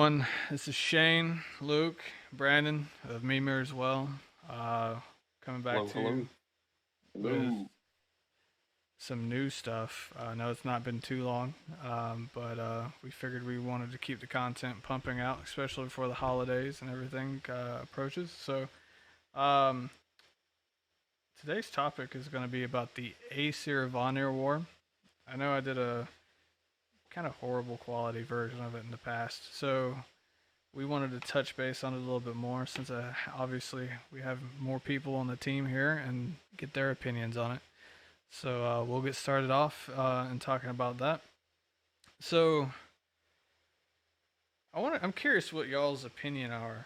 everyone. This is Shane, Luke, Brandon of Mimir as well. Coming back Hello, to you hello. with Hello. some new stuff. I know it's not been too long, but we figured we wanted to keep the content pumping out, especially before the holidays and everything approaches. So, um, today's topic is going to be about the Aesir Vanir War. I know I did a kind of horrible quality version of it in the past, so we wanted to touch base on it a little bit more since obviously we have more people on the team here and get their opinions on it. So we'll get started off and talking about that. So I'm curious what y'all's opinion are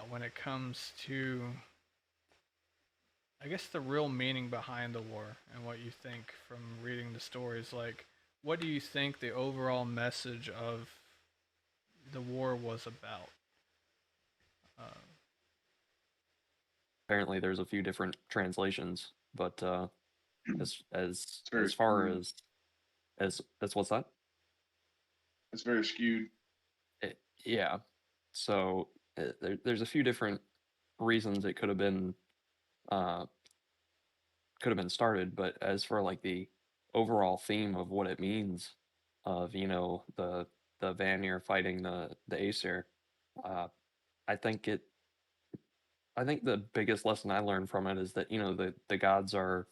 when it comes to, I guess, the real meaning behind the war and what you think from reading the stories. Like, what do you think the overall message of the war was about? Uh, Apparently, there's a few different translations, but as as It's very as far skewed. as what's that? It's very skewed. Yeah. So there's a few different reasons it uh could have been started, but as for like the overall theme of what it means, of the Vanir fighting the Aesir, uh, I think it I think the biggest lesson I learned from it is that the gods are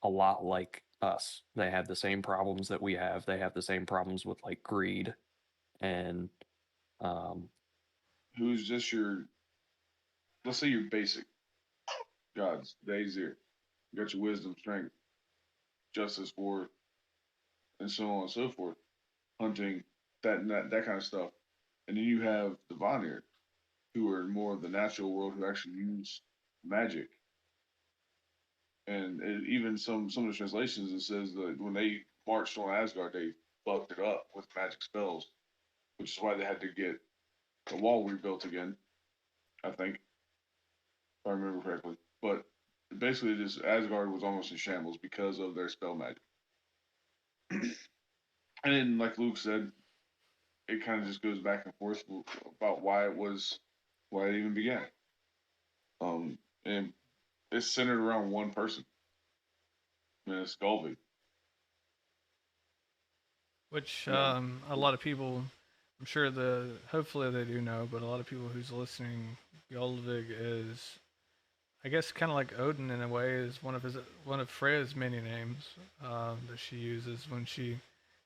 a lot like us. They have the same problems that we have. They have the same problems with like greed and um Who's just your, let's say your basic gods, the Aesir. You got your wisdom, strength, justice, war, and so on and so forth. Hunting, that kind of stuff. And then you have the Vanir, who are more of the natural world, who actually use magic. And even some of the translations, it says that when they marched on Asgard, they fucked it up with magic spells, which is why they had to get the wall rebuilt again. I think, if I remember correctly. But basically, this Asgard was almost in shambles because of their spell magic. And then, like Luke said, it kind of just goes back and forth about why it even began. And it's centered around one person, and it's Gulvey. which You know, a lot of people, I'm sure hopefully they do know, but a lot of people who's listening, Yolvig is, I guess, kind of like Odin in a way, is one of Freya's many names that she uses when she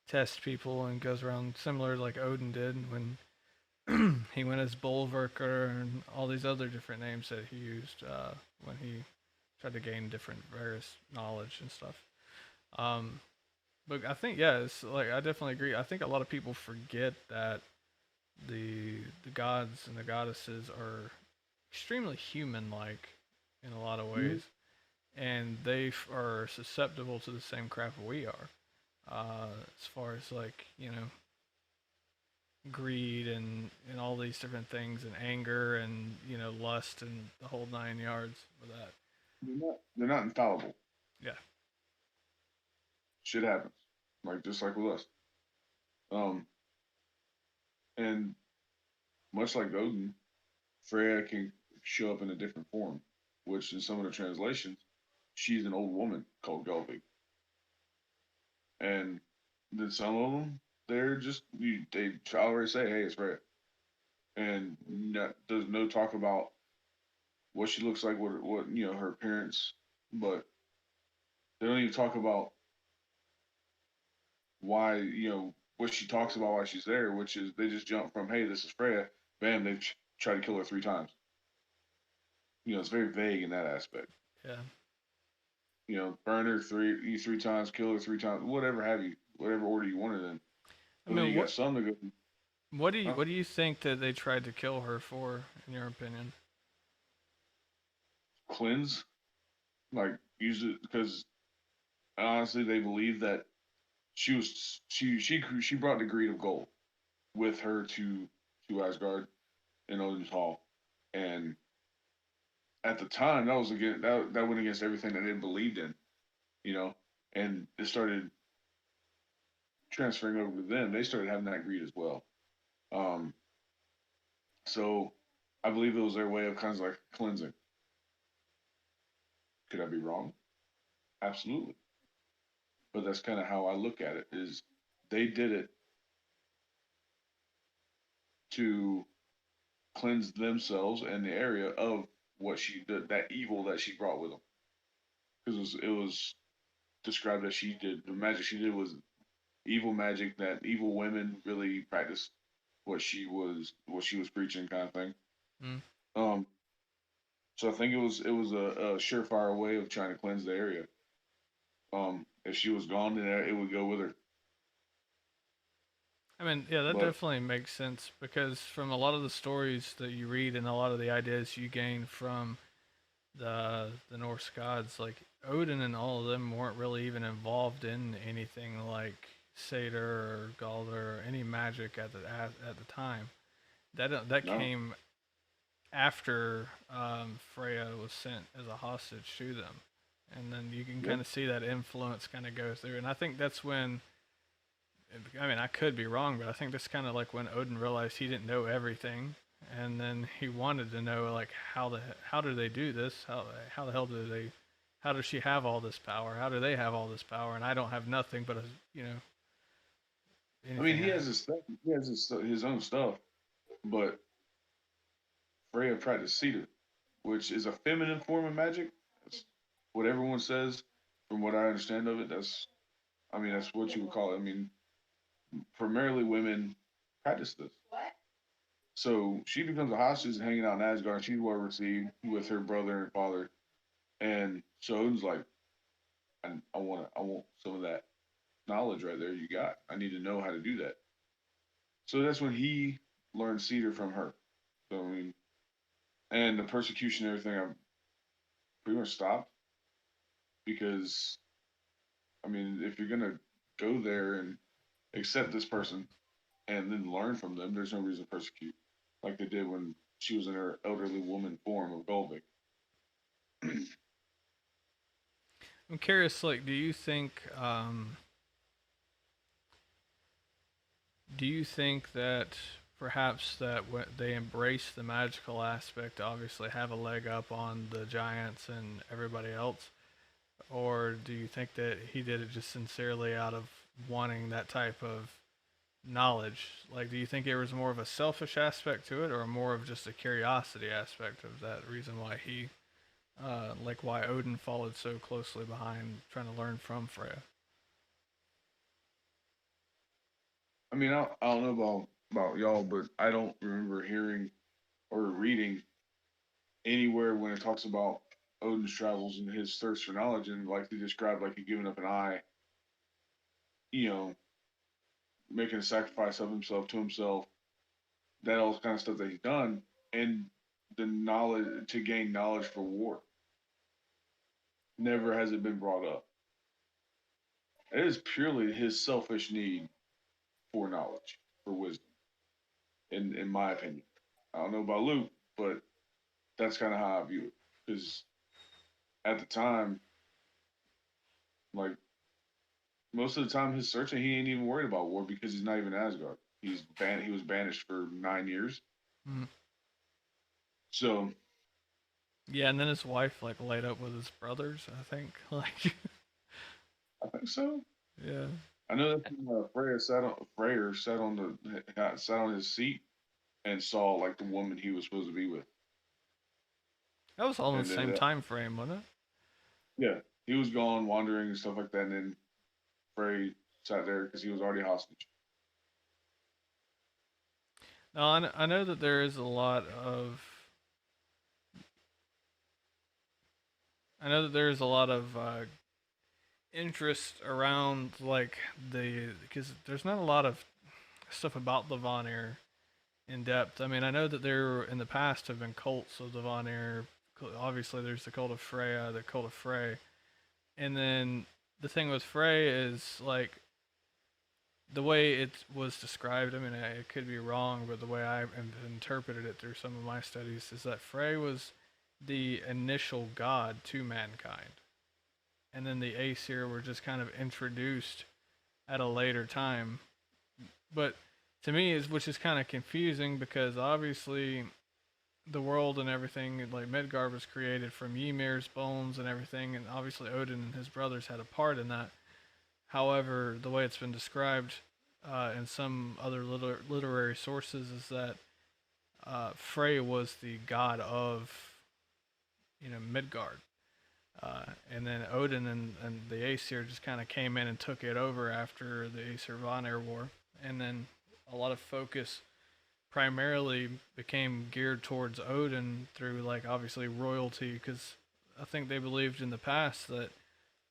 tests people and goes around similar like Odin did when he went as Bulwarker and all these other different names that he used when he tried to gain different various knowledge and stuff. Um, but I think yeah, it's like I definitely agree. I think a lot of people forget that the gods and the goddesses are extremely human like in a lot of mm-hmm. ways, and they are susceptible to the same crap we are. As far as like greed and all these different things and anger and lust and the whole 9 yards with that. they're not infallible. Yeah. Shit happens, like just like with us. Um, and much like Odin, Freya can show up in a different form, which in some of the translations, she's an old woman called Gulvig. And then some of them, they're just, they already say, hey, it's Freya. And there's no talk about what she looks like, what her appearance, but they don't even talk about why, what she talks about while she's there, which is they just jump from, hey, this is Freya, bam, they try to kill her 3 times. It's very vague in that aspect. Yeah. Burn her three times, kill her 3 times, whatever have you, whatever order you want it in. I But then mean, you got some that go, huh? what do you think that they tried to kill her for, in your opinion? Cleanse, like usually because honestly they believe that she brought the greed of gold with her to Asgard in Odin's Hall, and at the time that was against that went against everything that they believed in, you know, and it started transferring over to them. They started having that greed as well. So I believe it was their way of kind of like cleansing. Could I be wrong? Absolutely. But that's kind of how I look at it is they did it to cleanse themselves and the area of what she did, that evil that she brought with them. Because it was described as she did the magic she did was evil magic that evil women really practiced what she was preaching kind of thing. Mm. Um, so I think it was a surefire way of trying to cleanse the area. If she was gone, then it would go with her. I mean, yeah, that But definitely makes sense because from a lot of the stories that you read and a lot of the ideas you gain from the Norse gods, like Odin and all of them weren't really even involved in anything like Satyr or Galder or any magic at the time. That no, came after Freya was sent as a hostage to them, and then you can yeah, kind of see that influence kind of go through. And I think that's when, I mean, I could be wrong, but I think that's kind of like when Odin realized he didn't know everything, and then he wanted to know like how do they do this? How the hell do they? How does she have all this power? How do they have all this power? And I don't have nothing but a, you know, I mean anything. he has his stuff, he has his own stuff, but Freya practiced cedar, which is a feminine form of magic. That's what everyone says. From what I understand of it, I mean that's what you would call it. I mean, primarily women practice this. So she becomes a hostage and hanging out in Asgard. She's well received with her brother and father, and so Odin's like, I want some of that knowledge right there you got. I need to know how to do that. So that's when he learned cedar from her. So I mean, and the persecution and everything, I pretty much stopped because I mean, if you're gonna go there and accept this person and then learn from them, there's no reason to persecute like they did when she was in her elderly woman form of Golvik. I'm curious, like, do you think that perhaps that when they embrace the magical aspect, obviously have a leg up on the giants and everybody else, or do you think that he did it just sincerely out of wanting that type of knowledge? Like, do you think there was more of a selfish aspect to it, or more of just a curiosity aspect of that reason why like why Odin followed so closely behind trying to learn from Freya? I mean, I don't know about y'all, but I don't remember hearing or reading anywhere when it talks about Odin's travels and his thirst for knowledge, and like they described, like he giving up an eye, you know, making a sacrifice of himself to himself, that all kind of stuff that he's done, and the knowledge to gain knowledge for war. Never has it been brought up. It is purely his selfish need for knowledge, for wisdom, in my opinion. I don't know about Luke, but that's kind of how I view it. Because at the time, like most of the time, his searching, he ain't even worried about war because he's not even Asgard. He was banished for 9 years. Mm. So Yeah, and then his wife like laid up with his brothers, I think. Like, I think so. yeah, I know that Freyr sat on his seat and saw like the woman he was supposed to be with, that was all in the and then same time frame, wasn't it? yeah, he was gone wandering and stuff like that, and then Frey sat there because he was already hostage. No, I know that there is a lot of. I know that there's a lot of interest around like because there's not a lot of stuff about the Vanir in depth. I mean, I know that there in the past have been cults of the Vanir. Obviously, there's the cult of Freya, the cult of Frey, and then the thing with Frey is like the way it was described. I mean, I could be wrong, but the way I interpreted it through some of my studies is that Frey was the initial god to mankind, and then the Aesir were just kind of introduced at a later time. But to me is which is kind of confusing because obviously the world and everything like Midgard was created from Ymir's bones and everything, and obviously Odin and his brothers had a part in that. However, the way it's been described in some other literary sources is that Frey was the god of Midgard, and then Odin and the Aesir just kind of came in and took it over after the Aesir Vanir War, and then a lot of focus primarily became geared towards Odin through like obviously royalty because I think they believed in the past that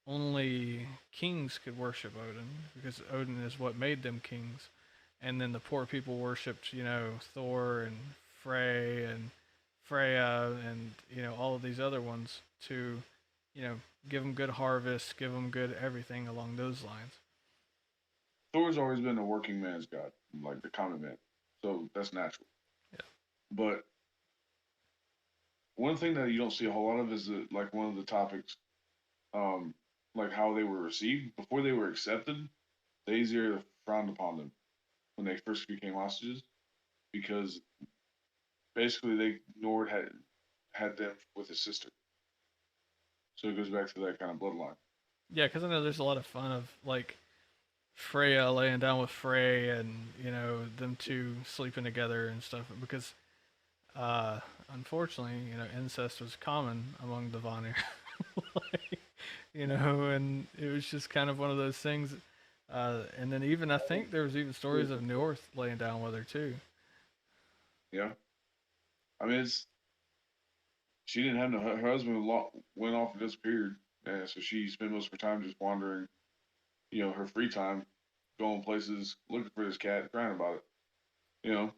only kings could worship Odin because Odin is what made them kings, and then the poor people worshipped Thor and Frey and Freya and all of these other ones to give them good harvests, give them good everything along those lines. Thor's always been a working man's god, like the common man. So that's natural. Yeah. But one thing that you don't see a whole lot of is like one of the topics, um, like how they were received before they were accepted. The Aesir frowned upon them when they first became hostages because basically they Nord had them with his sister. So it goes back to that kind of bloodline. Yeah, because I know there's a lot of fun of like Freya laying down with Frey and them two sleeping together and stuff because uh, unfortunately incest was common among the Vanir. Like, and it was just kind of one of those things. And then even I think there was even stories of North laying down with her too. Yeah, I mean she didn't have no her husband went off and disappeared, and so she spent most of her time just wandering. Her free time, going places, looking for this cat, crying about it. You know,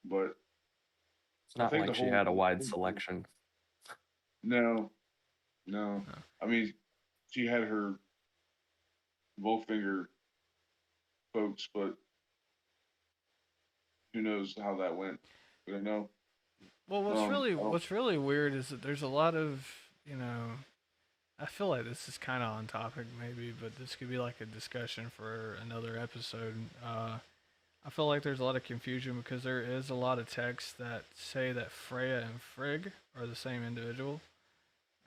but It's I not think like the she whole had a wide selection. no, no. No. I mean, she had her Volkfinger folks, but who knows how that went? We don't know. Well, I don't. what's really weird is that there's a lot of I feel like this is kind of on topic maybe, but this could be like a discussion for another episode. I feel like there's a lot of confusion because there is a lot of texts that say that Freya and Frigg are the same individual,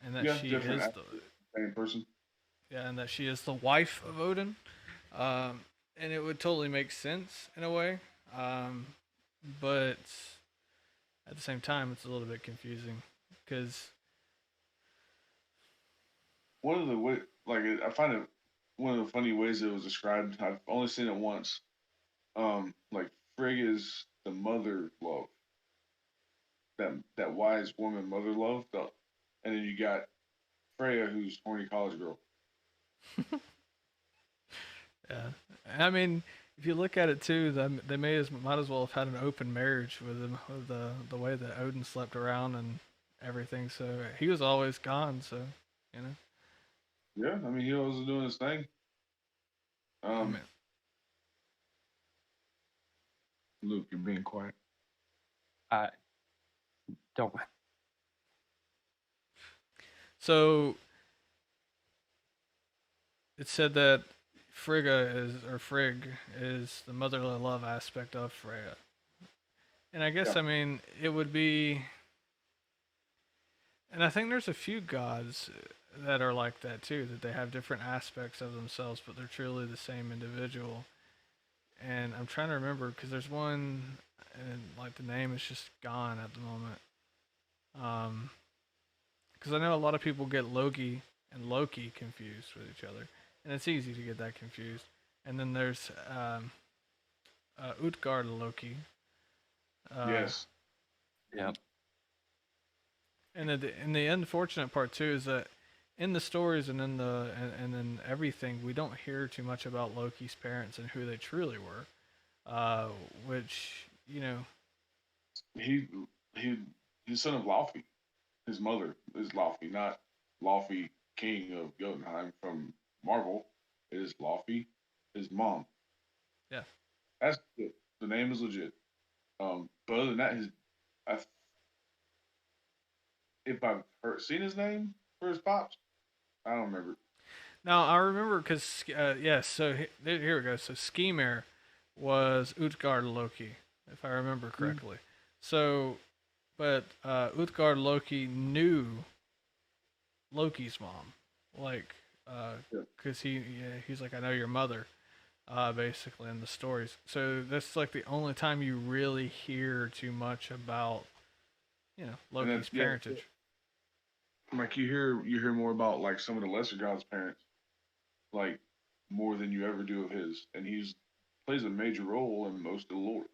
and that Yeah, she different is actor, same person. and that she is the wife of Odin. And it would totally make sense in a way, um, but at the same time, it's a little bit confusing because One of the way, like I find it one of the funny ways it was described. I've only seen it once. Like Frigg is the mother love, that wise woman mother love, and then you got Freya who's horny college girl. yeah, I mean, if you look at it too, they might as well have had an open marriage with him, with the way that Odin slept around and everything. So he was always gone. So you know, Yeah, I mean he was doing his thing. I Um, mean, Luke, you're being quiet. I don't. so it said that Frigg is the motherly love aspect of Freya, and I guess Yeah, I mean it would be, and I think there's a few gods that are like that too, that they have different aspects of themselves, but they're truly the same individual. And I'm trying to remember because there's one, and like the name is just gone at the moment. Because I know a lot of people get Loki and Loki confused with each other, and it's easy to get that confused. And then there's Utgard Loki. Uh, yes, Yeah, and the unfortunate part too is that in the stories and in and in everything, we don't hear too much about Loki's parents and who they truly were. Which he he he's son of Laufey. His mother is Laufey, not Laufey, King of Jotunheim from Marvel. It is Laufey, his mom. yeah. That's the name is legit. But other than that, I, if I've seen his name for his pops, I don't remember. Now I remember because yeah. So here we go. So Skimir was Utgard Loki, if I remember correctly. So, but Utgard Loki knew Loki's mom, like, Yeah. cause he's like, I know your mother, basically in the stories. So that's like the only time you really hear too much about, And then Loki's yeah, parentage. like you hear more about like some of the lesser gods' parents, like more than you ever do of his, and he's plays a major role in most of the lore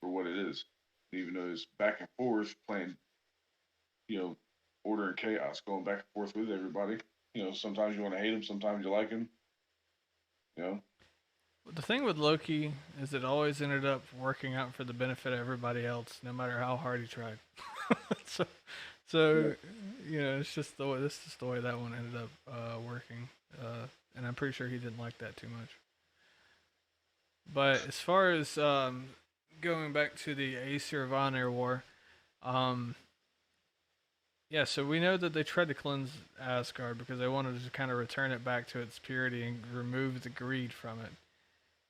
for what it is. Even though it's back and forth playing, you know, order and chaos, going back and forth with everybody. Sometimes you want to hate him, sometimes you like him. You know, The thing with Loki is it always ended up working out for the benefit of everybody else, no matter how hard he tried. so, yeah. so it's just the way this is the way that one ended up working, and I'm pretty sure he didn't like that too much. But as far as going back to the Aesir Vanir War, um, yeah, so we know that they tried to cleanse Asgard because they wanted to kind of return it back to its purity and remove the greed from it.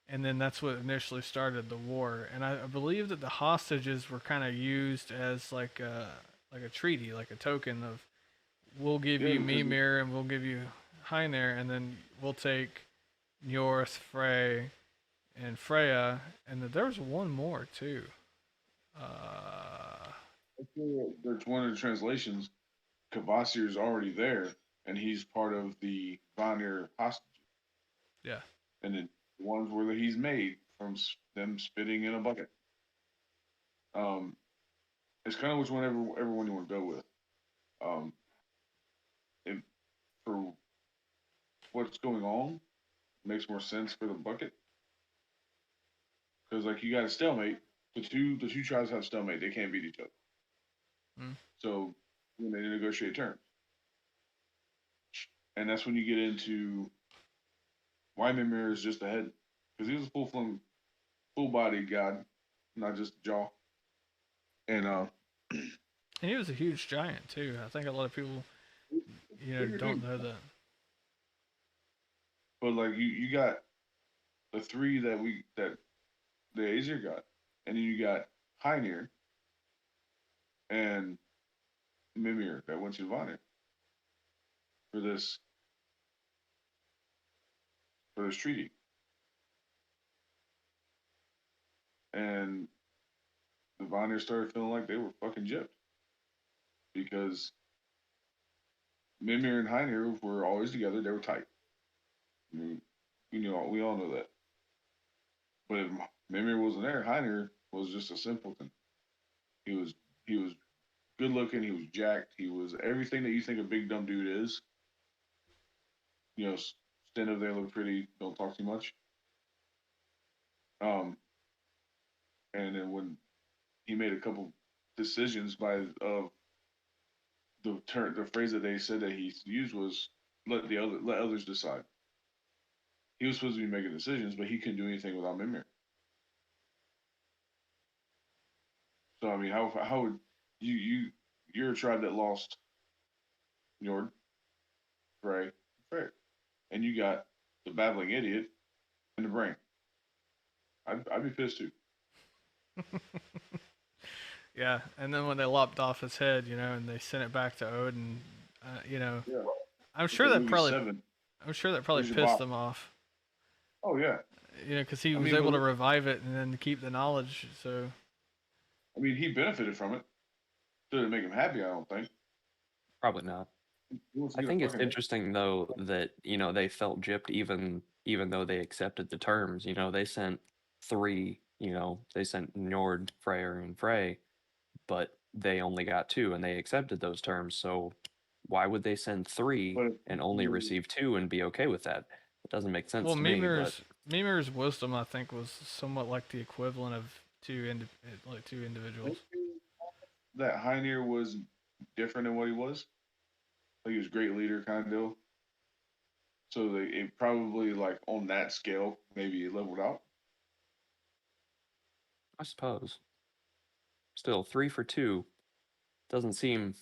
And then that's what initially started the war. And I believe that the hostages were kind of used as like a treaty, like a token of we'll give Yeah, you because Mimir and we'll give you Heiner, and then we'll take Njorth, Frey, and Freya, and then there was one more too. Uh, there's one of the translations. Kvasir is already there, and he's part of the Vanir hostages, yeah, and then the ones where he's made from them spitting in a bucket. Um, it's kind of which one everyone you want to go with. Um, it, for what's going on, makes more sense for the bucket because like you got a stalemate. The two tribes have stalemate. They can't beat each other. mm. So when they negotiate terms, and that's when you get into why Mimir is just a head because he was a full body god, not just a jaw. And And he was a huge giant too. I think a lot of people, bigger don't dude. know that. But like you got the three that the Aesir got, and then you got Heinir and Mimir that went to Vanir for this treaty, and the Vanir started feeling like they were fucking gypped because Mimir and Heinir were always together. They were tight. I mean, we all know that. But if Mimir wasn't there, Heinir was just a simpleton. He was he was good looking. He was jacked. He was everything that you think a big dumb dude is. Stand up there, look pretty, don't talk too much. Um, and then when he made a couple decisions by the phrase that they said that he used was let others decide. He was supposed to be making decisions, but he couldn't do anything without Mimir. So I mean, how would you're a tribe that lost Njord, Frey, Frey, and you got the babbling idiot in the brain. I'd be pissed too. Yeah, and then when they lopped off his head, and they sent it back to Odin, Yeah. I'm It's sure like that movie probably, seven. I'm sure that probably Where's your pissed bop? them off. Oh yeah. Because he I was mean, able but to revive it and then keep the knowledge. So I mean, he benefited from it. Didn't make him happy. I don't think. Probably not. He wants to I get a think it's fucking head. interesting though that they felt gypped even though they accepted the terms. They sent three. They sent Njord, Freyr, and Frey, but they only got two, and they accepted those terms. So why would they send three But and only receive two and be okay with that? It doesn't make sense well, to me. But Mimir's wisdom, I think, was somewhat like the equivalent of two individuals. that Heinir was different than what he was. Like he was a great leader, kind of deal. So it probably like on that scale, maybe it leveled out. I suppose still 3 for 2 doesn't seem.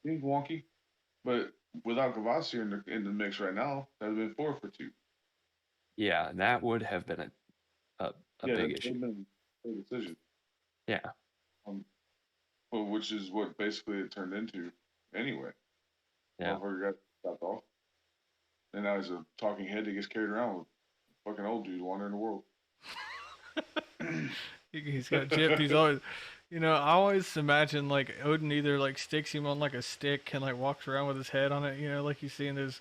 Seems wonky, but without Kvasir in the mix right now, that'd have been 4 for 2. Yeah, that would have been a a Yeah, big that issue. would have been a decision. Yeah, Um, well, which is what basically it turned into anyway. yeah. Motherfucker got stopped off. And now he's a talking head that gets carried around with a fucking old dude wandering the world. He's got gypped. He's always, I always imagine like Odin either like sticks him on like a stick and like walks around with his head on it, like you see in those,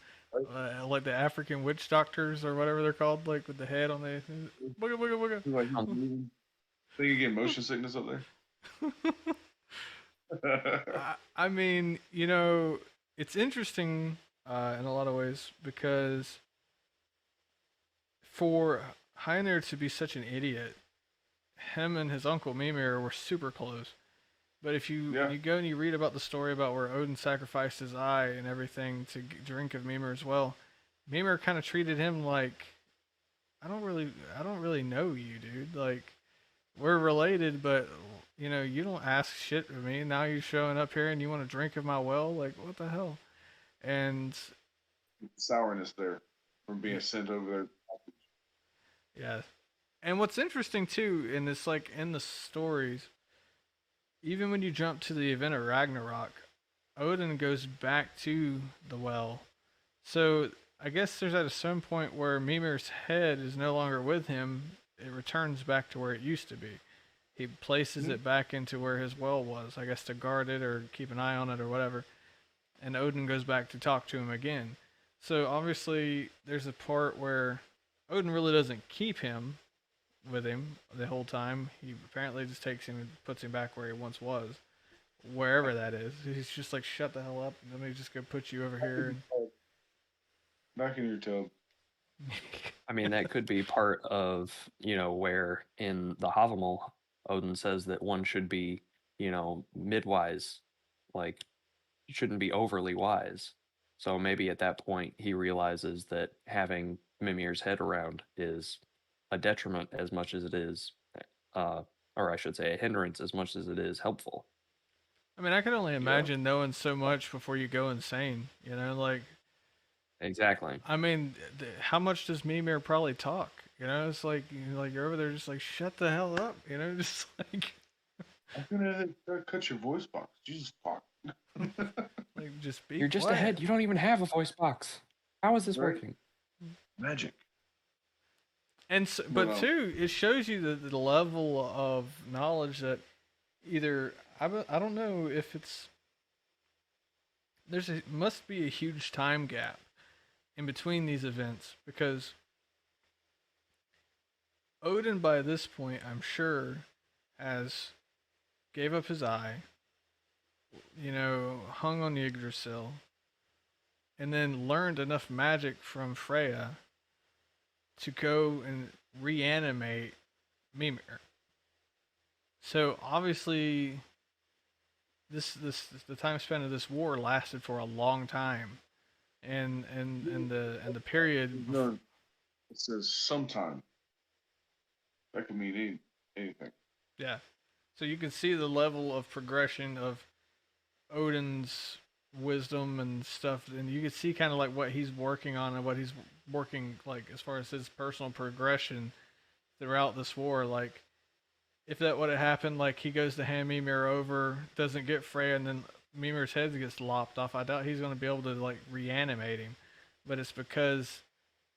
like the African witch doctors or whatever they're called, like with the head on the, booga booga Like Um, think you get motion sickness up booga. there? I mean, it's interesting in a lot of ways because for Heiner to be such an idiot, him and his uncle Mimir were super close. But if you Yeah. you go and you read about the story about where Odin sacrificed his eye and everything to drink of Mimir as well, Mimir kind of treated him like, I don't really know you, dude. Like, we're related, but you don't ask shit of me. Now you're showing up here and you want to drink of my well. Like, what the hell? And Sourness there from being sent over there. yeah, and what's interesting too in this, like in the stories, even when you jump to the event of Ragnarok, Odin goes back to the well. So I guess there's at a certain point where Mimir's head is no longer with him. It returns back to where it used to be. He places it back into where his well was, I guess to guard it or keep an eye on it or whatever. And Odin goes back to talk to him again. So obviously there's a part where Odin really doesn't keep him with him the whole time. He apparently just takes him and puts him back where he once was, wherever that is. He's just like, shut the hell up. Let me just go put you over here. Back in your tub. I mean, that could be part of, where in the Havamal, Odin says that one should be, midwise, like, you shouldn't be overly wise. So maybe at that point he realizes that having Mimir's head around is a detriment as much as it is, or I should say, a hindrance as much as it is helpful. I mean, I can only Yeah. imagine knowing so much before you go insane. Like, Exactly. I mean, how much does Mimir probably talk? It's like you're over there just like, shut the hell up. Just like I'm gonna cut your voice box. Jesus fuck. like just be You're just quiet. ahead. You don't even have a voice box. How is this Right. working? Magic. And so, but too, it shows you the level of knowledge that either I don't know if it's must be a huge time gap in between these events because Odin by this point I'm sure has gave up his eye, hung on the Yggdrasil, and then learned enough magic from Freya to go and reanimate Mimir. So obviously, the time span of this war lasted for a long time, and the period. No, it says sometime. That could mean anything. Yeah, so you can see the level of progression of Odin's wisdom and stuff, and you can see kind of like what he's working on and what he's working like as far as his personal progression throughout this war. Like, if that would have happened, like he goes to hand Mimir over, doesn't get Freya, and then Mimir's head gets lopped off, I doubt he's going to be able to like reanimate him. But it's because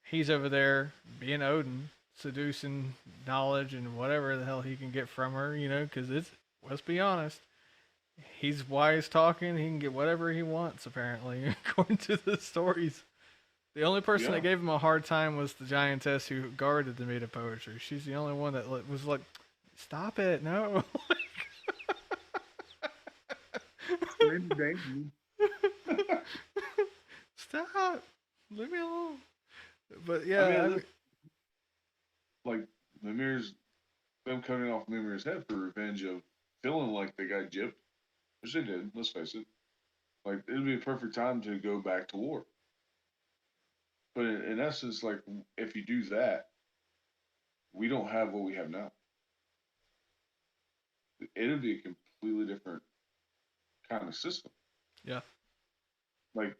he's over there being Odin, seducing knowledge and whatever the hell he can get from her, because let's be honest, he's wise talking, he can get whatever he wants, apparently, according to the stories. The only person that gave him a hard time was the giantess who guarded the Mead of Poetry. She's the only one that was like, stop it, no. Stop. Leave me alone. But yeah, like Mimir's them cutting off Mimir's head for revenge of feeling like they got gypped, which they did. Let's face it. Like it'd be a perfect time to go back to war. But in essence, like if you do that, we don't have what we have now. It'd be a completely different kind of system. Yeah. Like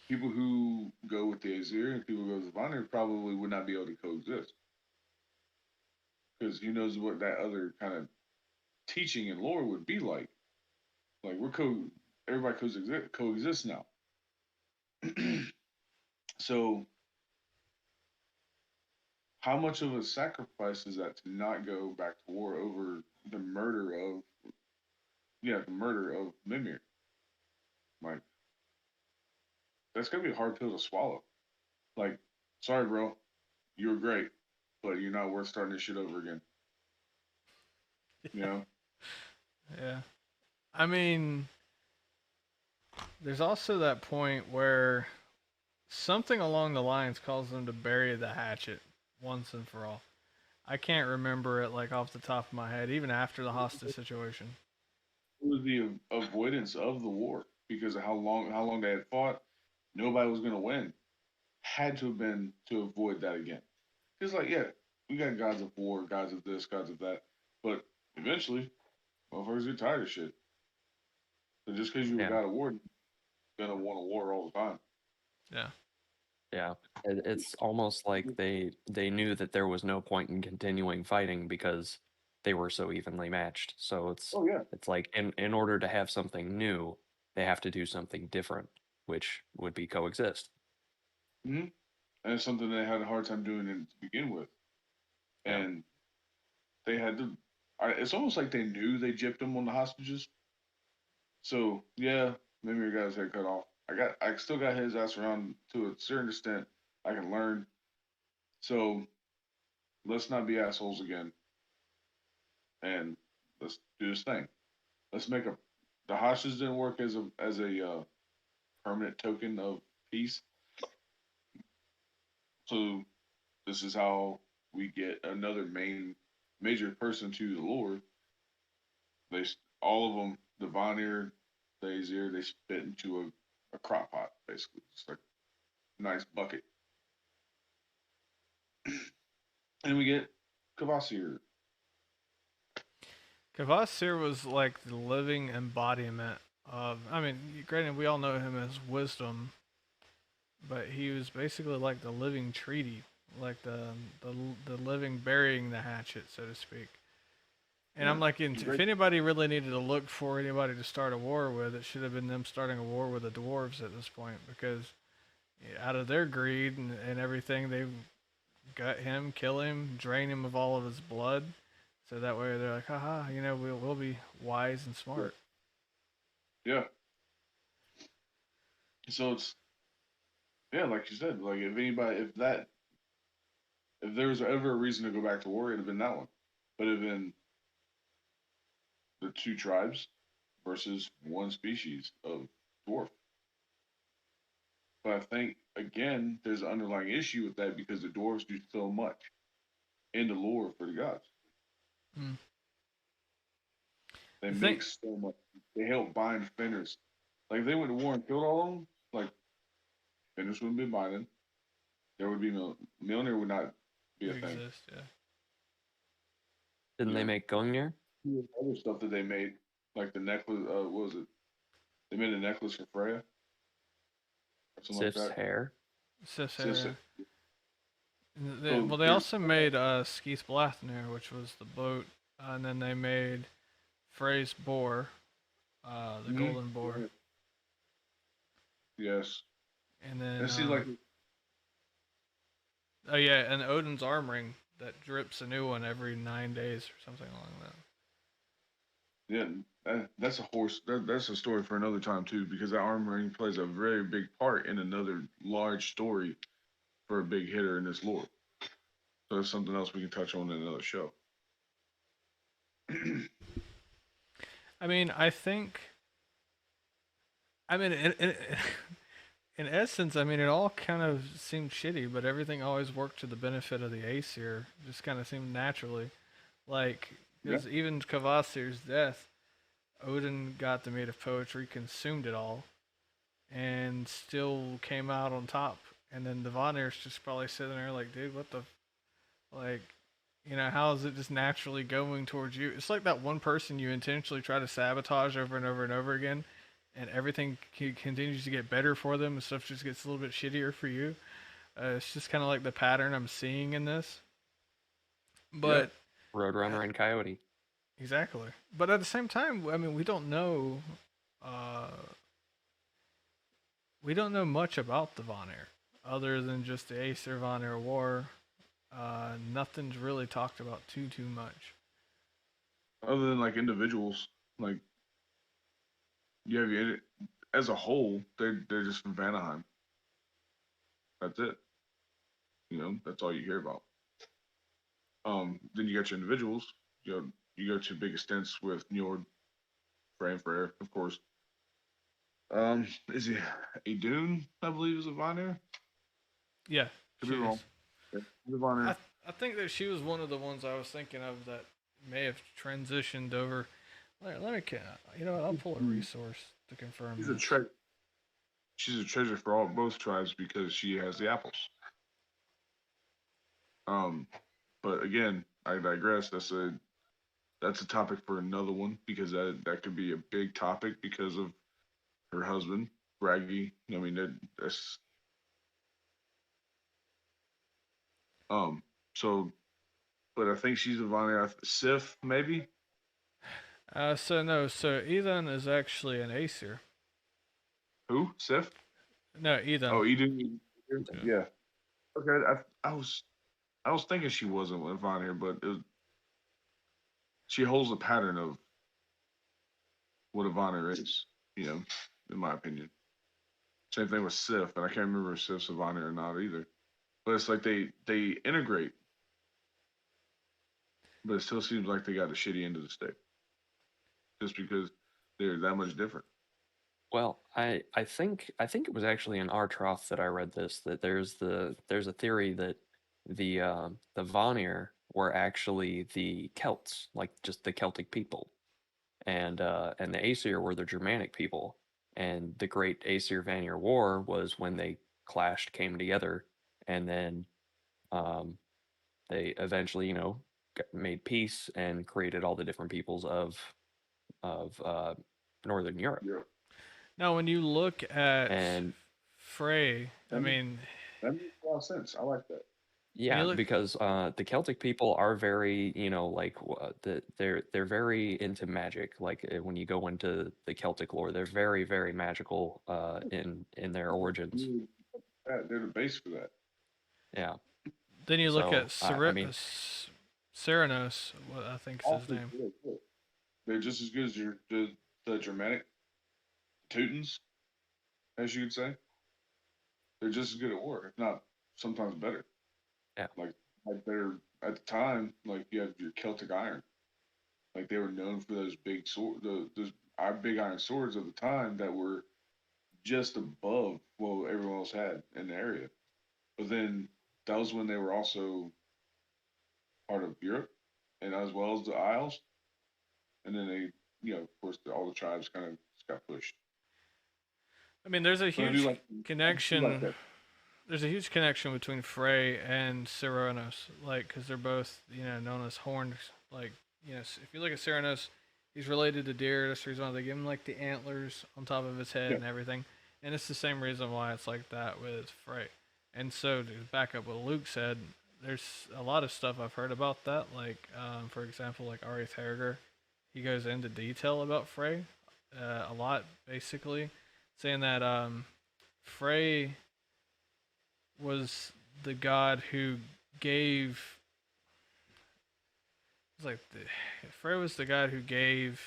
people who go with the Aesir and people who go with the Vanir probably would not be able to coexist. because he knows what that other kind of teaching and lore would be like. Like everybody coexists now. So how much of a sacrifice is that to not go back to war over the murder of Mimir? Like that's gonna be a hard pill to swallow. Like, sorry, bro, you were great, but you're not worth starting this shit over again. You know? Yeah. I mean, there's also that point where something along the lines calls them to bury the hatchet once and for all. I can't remember it like off the top of my head, even after the hostage situation. It was the avoidance of the war because of how long they had fought. Nobody was gonna win. Had to have been to avoid that again. It's like, yeah, we got gods of war, gods of this, gods of that, but eventually, motherfuckers get tired of shit. So just because you're a Yeah. god of war, you're gonna want a war all the time. Yeah. Yeah, it's almost like they knew that there was no point in continuing fighting because they were so evenly matched. So Oh yeah. it's like in order to have something new, they have to do something different, which would be coexist. Mm-hmm. And it's something they had a hard time doing to begin with, Yeah. and they had to. It's almost like they knew they gypped him on the hostages. So yeah, maybe your guy's head cut off. I still got his ass around to a certain extent. I can learn. So let's not be assholes again, and let's do this thing. Let's make a. The hostages didn't work as a permanent token of peace. So this is how we get another major person to the lore. They all of them, the Vanir, the Aesir, they spit into a crock pot basically, just like a nice bucket, and we get Kvasir. Kvasir was like the living embodiment of. I mean, granted, we all know him as wisdom, but he was basically like the living treaty, like the living burying the hatchet, so to speak. And Yeah, I'm like, if anybody really needed to look for anybody to start a war with, it should have been them starting a war with the dwarves at this point, because out of their greed and everything, they gut him, kill him, drain him of all of his blood, so that way they're like, haha, we'll be wise and smart. Yeah. So it's yeah, like you said, like if there was ever a reason to go back to war, it'd have been that one. But it'd been the two tribes versus one species of dwarf. But I think again, there's an underlying issue with that because the dwarves do so much in the lore for the gods. Mm. They I make think so much. They help bind Fenris. Like if they went to war and killed all of them, like Fenris wouldn't be binding. There would be no Mjolnir would not be a you thing. exist, yeah. Didn't You they know, make Gungnir? other stuff that they made, like the necklace. What was it? They made a necklace for Freya or something like Sif's that. hair. Sis, Cicera. so Well, they there's also made Skeith Blathnir, which was the boat, and then they made Frey's boar, the golden boar, yes, and then and see like oh yeah, and Odin's arm ring that drips a new one every 9 days or something along that. yeah, that's a horse. That's a story for another time too, because that armor ring plays a very big part in another large story for a big hitter in this lore. So that's something else we can touch on in another show. I mean, I think. I mean, in essence, I mean, it all kind of seemed shitty, but everything always worked to the benefit of the Aesir. Just kind of seemed naturally. Like, Yeah, because even Kvasir's death, Odin got the meat of poetry, consumed it all, and still came out on top. And then the Vanir's just probably sitting there like, dude, what the, like, how is it just naturally going towards you? It's like that one person you intentionally try to sabotage over and over and over again, and everything continues to get better for them, and stuff just gets a little bit shittier for you. It's just kind of like the pattern I'm seeing in this. yeah, But Roadrunner and Coyote. Exactly. But at the same time, I mean, uh, we don't know much about the Vanir other than just the Aesir Vanir War. Nothing's really talked about too much. Other than like individuals, like you have your, as a whole, they're just from Vanaheim. That's it. You know, that's all you hear about. Then you got your individuals. You go to big extents with Njord, Frey and Freyr, of course. Is he Idun? I believe is a Vanir. Yeah, Could she be wrong. is. Yeah, he's a Vanir. I think that she was one of the ones I was thinking of that may have transitioned over. Let me, you know what? I'll pull a resource to confirm She's a this. treasure. She's a treasure for both tribes because she has the apples. But again, I digress. That's a topic for another one because that could be a big topic because of her husband, Braggy. I mean, that's so, but I think she's a Vanir. Sif, maybe. So no, so Ethan is actually an Aesir. Who? Sif? No, Ethan. Oh, Eden. Yeah. Yeah. Okay. I was thinking she wasn't a Vanir, but she holds a pattern of what a Vanir is. You know, in my opinion. Same thing with Sif, and I can't remember if Sif's a Vanir or not either. But it's like they integrate, but it still seems like they got a shitty end of the stick, just because they're that much different. Well, I think it was actually in our trough that I read this that there's a theory that the Vanir were actually the Celts, like just the Celtic people, and the Aesir were the Germanic people, and the Great Aesir Vanir War was when they clashed, came together, and then um, they eventually, made peace and created all the different peoples of Northern Europe. Yeah, Now, when you look at And Frey, I that makes, mean, that makes a lot of sense. I like that. when you yeah, look, because the Celtic people are very, like they're very into magic. Like when you go into the Celtic lore, they're very, very magical in their origins. They're the base for that. Yeah. then you look at So I mean, Ceranos, what I think is his Also, name. they're just as good as the Germanic Teutons, as you could say. They're just as good at war, if not sometimes better. yeah. Like they're at the time, like you have your Celtic iron. Like they were known for those big those big iron swords of the time that were just above what everyone else had in the area. But then that was when they were also part of Europe, and as well as the Isles. And then they, of course, all the tribes kind of just got pushed. I mean, there's a But I do huge like connection. that. There's a huge connection between Frey and Ceranos, like, because they're both, known as horned. Like, if you look at Ceranos, he's related to deer. That's the reason why they give him like the antlers on top of his head Yeah. and everything. And it's the same reason why it's like that with Frey. And so to back up what Luke said, there's a lot of stuff I've heard about that. Like, for example, like Ari Theriger, he goes into detail about Frey a lot, basically, saying that Frey was the god who gave. It's like Frey was the god who gave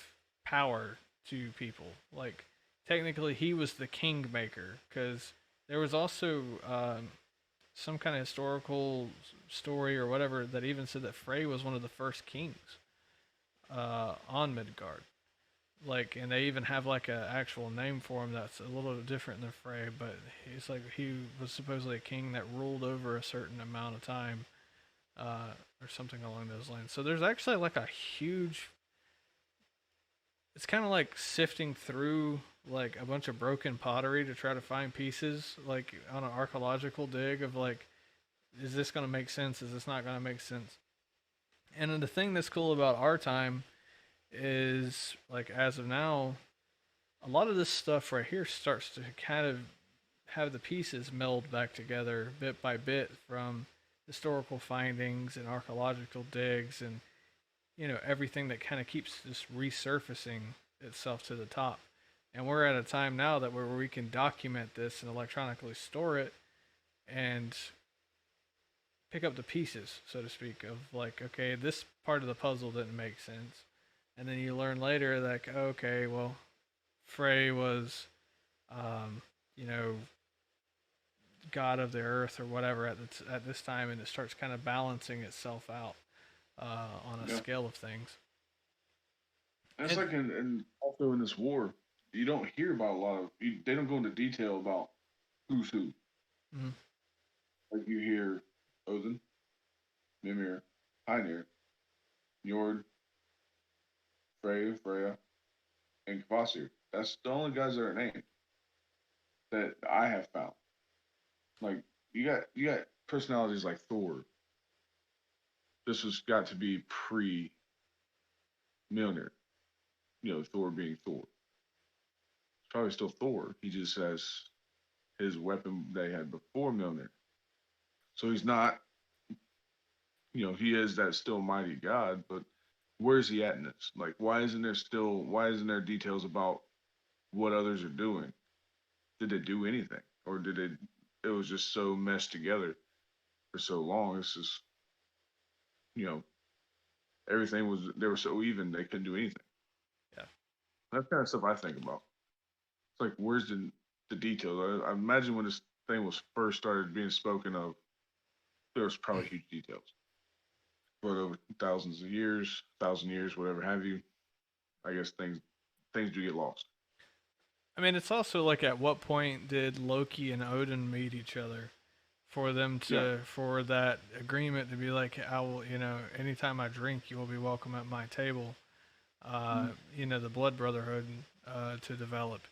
power to people. Like technically, he was the kingmaker because there was also some kind of historical story or whatever that even said that Frey was one of the first kings on Midgard. Like, and they even have like a actual name for him that's a little different than Frey, but he's like he was supposedly a king that ruled over a certain amount of time, or something along those lines. So there's actually like a huge. It's kind of like sifting through like a bunch of broken pottery to try to find pieces, like on an archaeological dig of like, is this gonna make sense? Is this not gonna make sense? And then the thing that's cool about our time is like as of now, a lot of this stuff right here starts to kind of have the pieces meld back together bit by bit from historical findings and archaeological digs and everything that kind of keeps just resurfacing itself to the top. And we're at a time now that where we can document this and electronically store it and pick up the pieces, so to speak, of like, okay, this part of the puzzle didn't make sense. And then you learn later that, like, okay, well, Frey was, um, you know, god of the earth or whatever at this time, and it starts kind of balancing itself out on a Yeah. scale of things. And it's And like in also in this war, you don't hear about a lot of. They don't go into detail about who's who. mhm. Like you hear Odin, Mimir, Heinir, Njord, Freya, and Kvasir. That's the only guys that are named that I have found. Like you got personalities like Thor. This has got to be pre Mjolnir. Thor being Thor. It's probably still Thor. He just has his weapon they had before Mjolnir. So he's not, he is that still mighty God, but where's he at in this? Like, why isn't there details about what others are doing? Did they do anything? Or it was just so meshed together for so long. It's just, you know, they were so even, they couldn't do anything. Yeah. That's kind of stuff I think about. It's like, where's the details? I imagine when this thing was first started being spoken of, there was probably huge details. But over thousands of years, thousand years, whatever have you, I guess things do get lost. I mean, it's also like, at what point did Loki and Odin meet each other for them Yeah. to for that agreement to be like, I will, anytime I drink, you will be welcome at my table. The blood brotherhood to develop.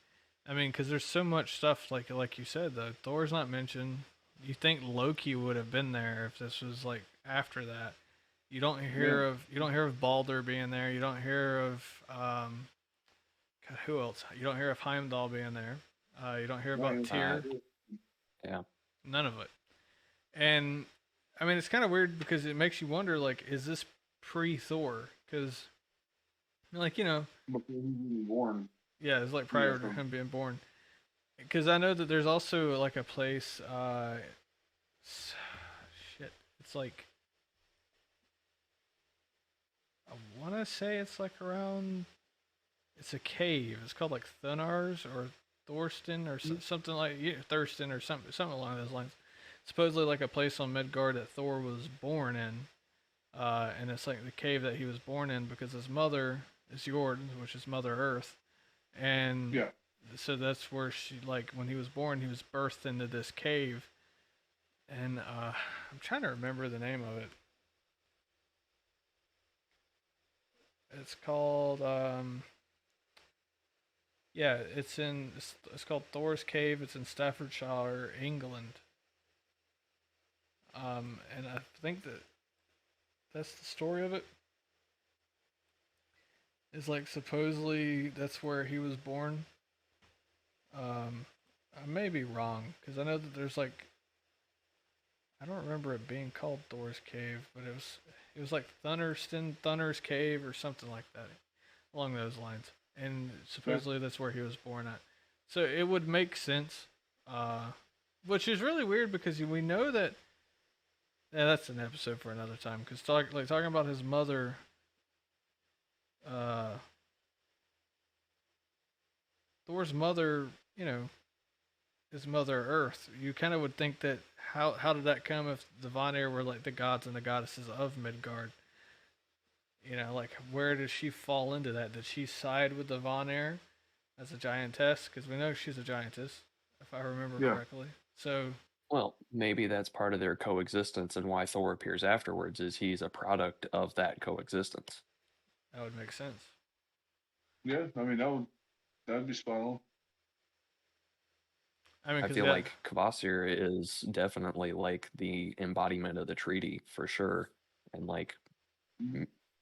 I mean, because there's so much stuff like you said though. Thor's not mentioned. You think Loki would have been there if this was like after that. You don't hear of Balder being there. You don't hear of God, who else? You don't hear of Heimdall being there. You don't hear about Tyr. Yeah. None of it. And I mean, it's kind of weird because it makes you wonder, like, is this pre-Thor? Because, like, Before he was even born. yeah, it's like prior to him being born. Because I know that there's also like a place. Shit, it's like, I want to say it's like around. It's a cave. It's called like Thunars or Thorsten or something like, yeah, Thurston or something along those lines. Supposedly like a place on Midgard that Thor was born in, and it's like the cave that he was born in because his mother is Jord, which is Mother Earth, and Yeah. so that's where she, like, when he was born, he was birthed into this cave, and I'm trying to remember the name of it. It's called yeah, it's called Thor's Cave. It's in Staffordshire, England. And I think that's the story of it. Is like supposedly that's where he was born. I may be wrong because I know that there's like, I don't remember it being called Thor's Cave, but it was like Thunder's Cave or something like that, along those lines. And supposedly that's where he was born at. So it would make sense, which is really weird because we know that. Yeah, that's an episode for another time. Because talking about his mother, uh, Thor's mother, his mother Earth. You kind of would think that how did that come if the Vanir were like the gods and the goddesses of Midgard? Like, where does she fall into that? Did she side with the Vanir as a giantess? Because we know she's a giantess, if I remember correctly. So, well, maybe that's part of their coexistence, and why Thor appears afterwards is he's a product of that coexistence. that would make sense. Yeah, I mean that'd be spot on. I mean, I feel like Kvasir is definitely like the embodiment of the treaty for sure, and like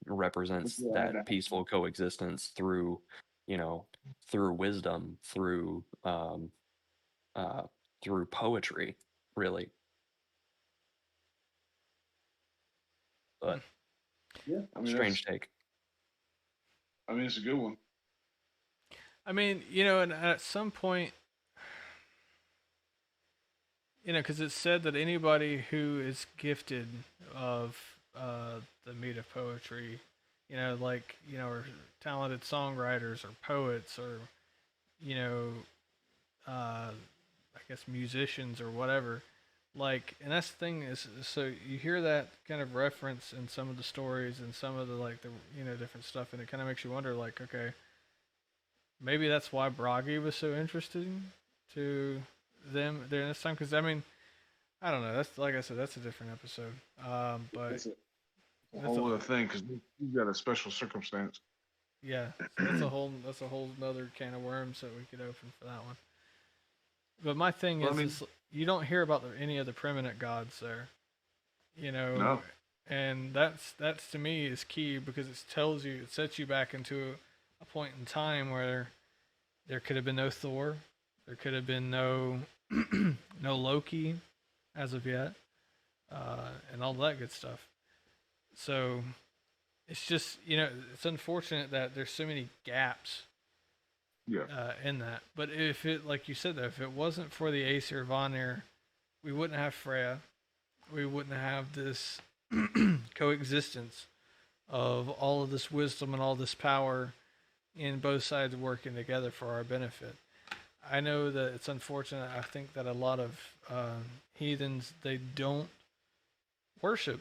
represents that peaceful coexistence through, through wisdom, through poetry, really. But yeah, I mean, strange take. I mean, it's a good one. I mean, and at some point, because it's said that anybody who is gifted of the meat of poetry, or talented songwriters or poets or, you know, I guess musicians or whatever, and that's the thing is, so you hear that kind of reference in some of the stories and some of the different stuff, and it kind of makes you wonder, like, okay, maybe that's why Bragi was so interesting to them during this time. Because I mean, I don't know. That's like I said, that's a different episode. But That's a that's whole other thing because you've got a special circumstance. yeah, so that's a whole another can of worms that we could open for that one. But my thing Well, I is, mean, you don't hear about any of the preeminent gods there, no, and that's to me is key because it sets you back into a point in time where there could have been no Thor, there could have been no no Loki as of yet, and all that good stuff. So it's just it's unfortunate that there's so many gaps yeah, in that. But if it, like you said, though, if it wasn't for the Aesir Vanir, we wouldn't have Freya. We wouldn't have this coexistence of all of this wisdom and all this power in both sides working together for our benefit. I know that it's unfortunate. I think that a lot of heathens, they don't worship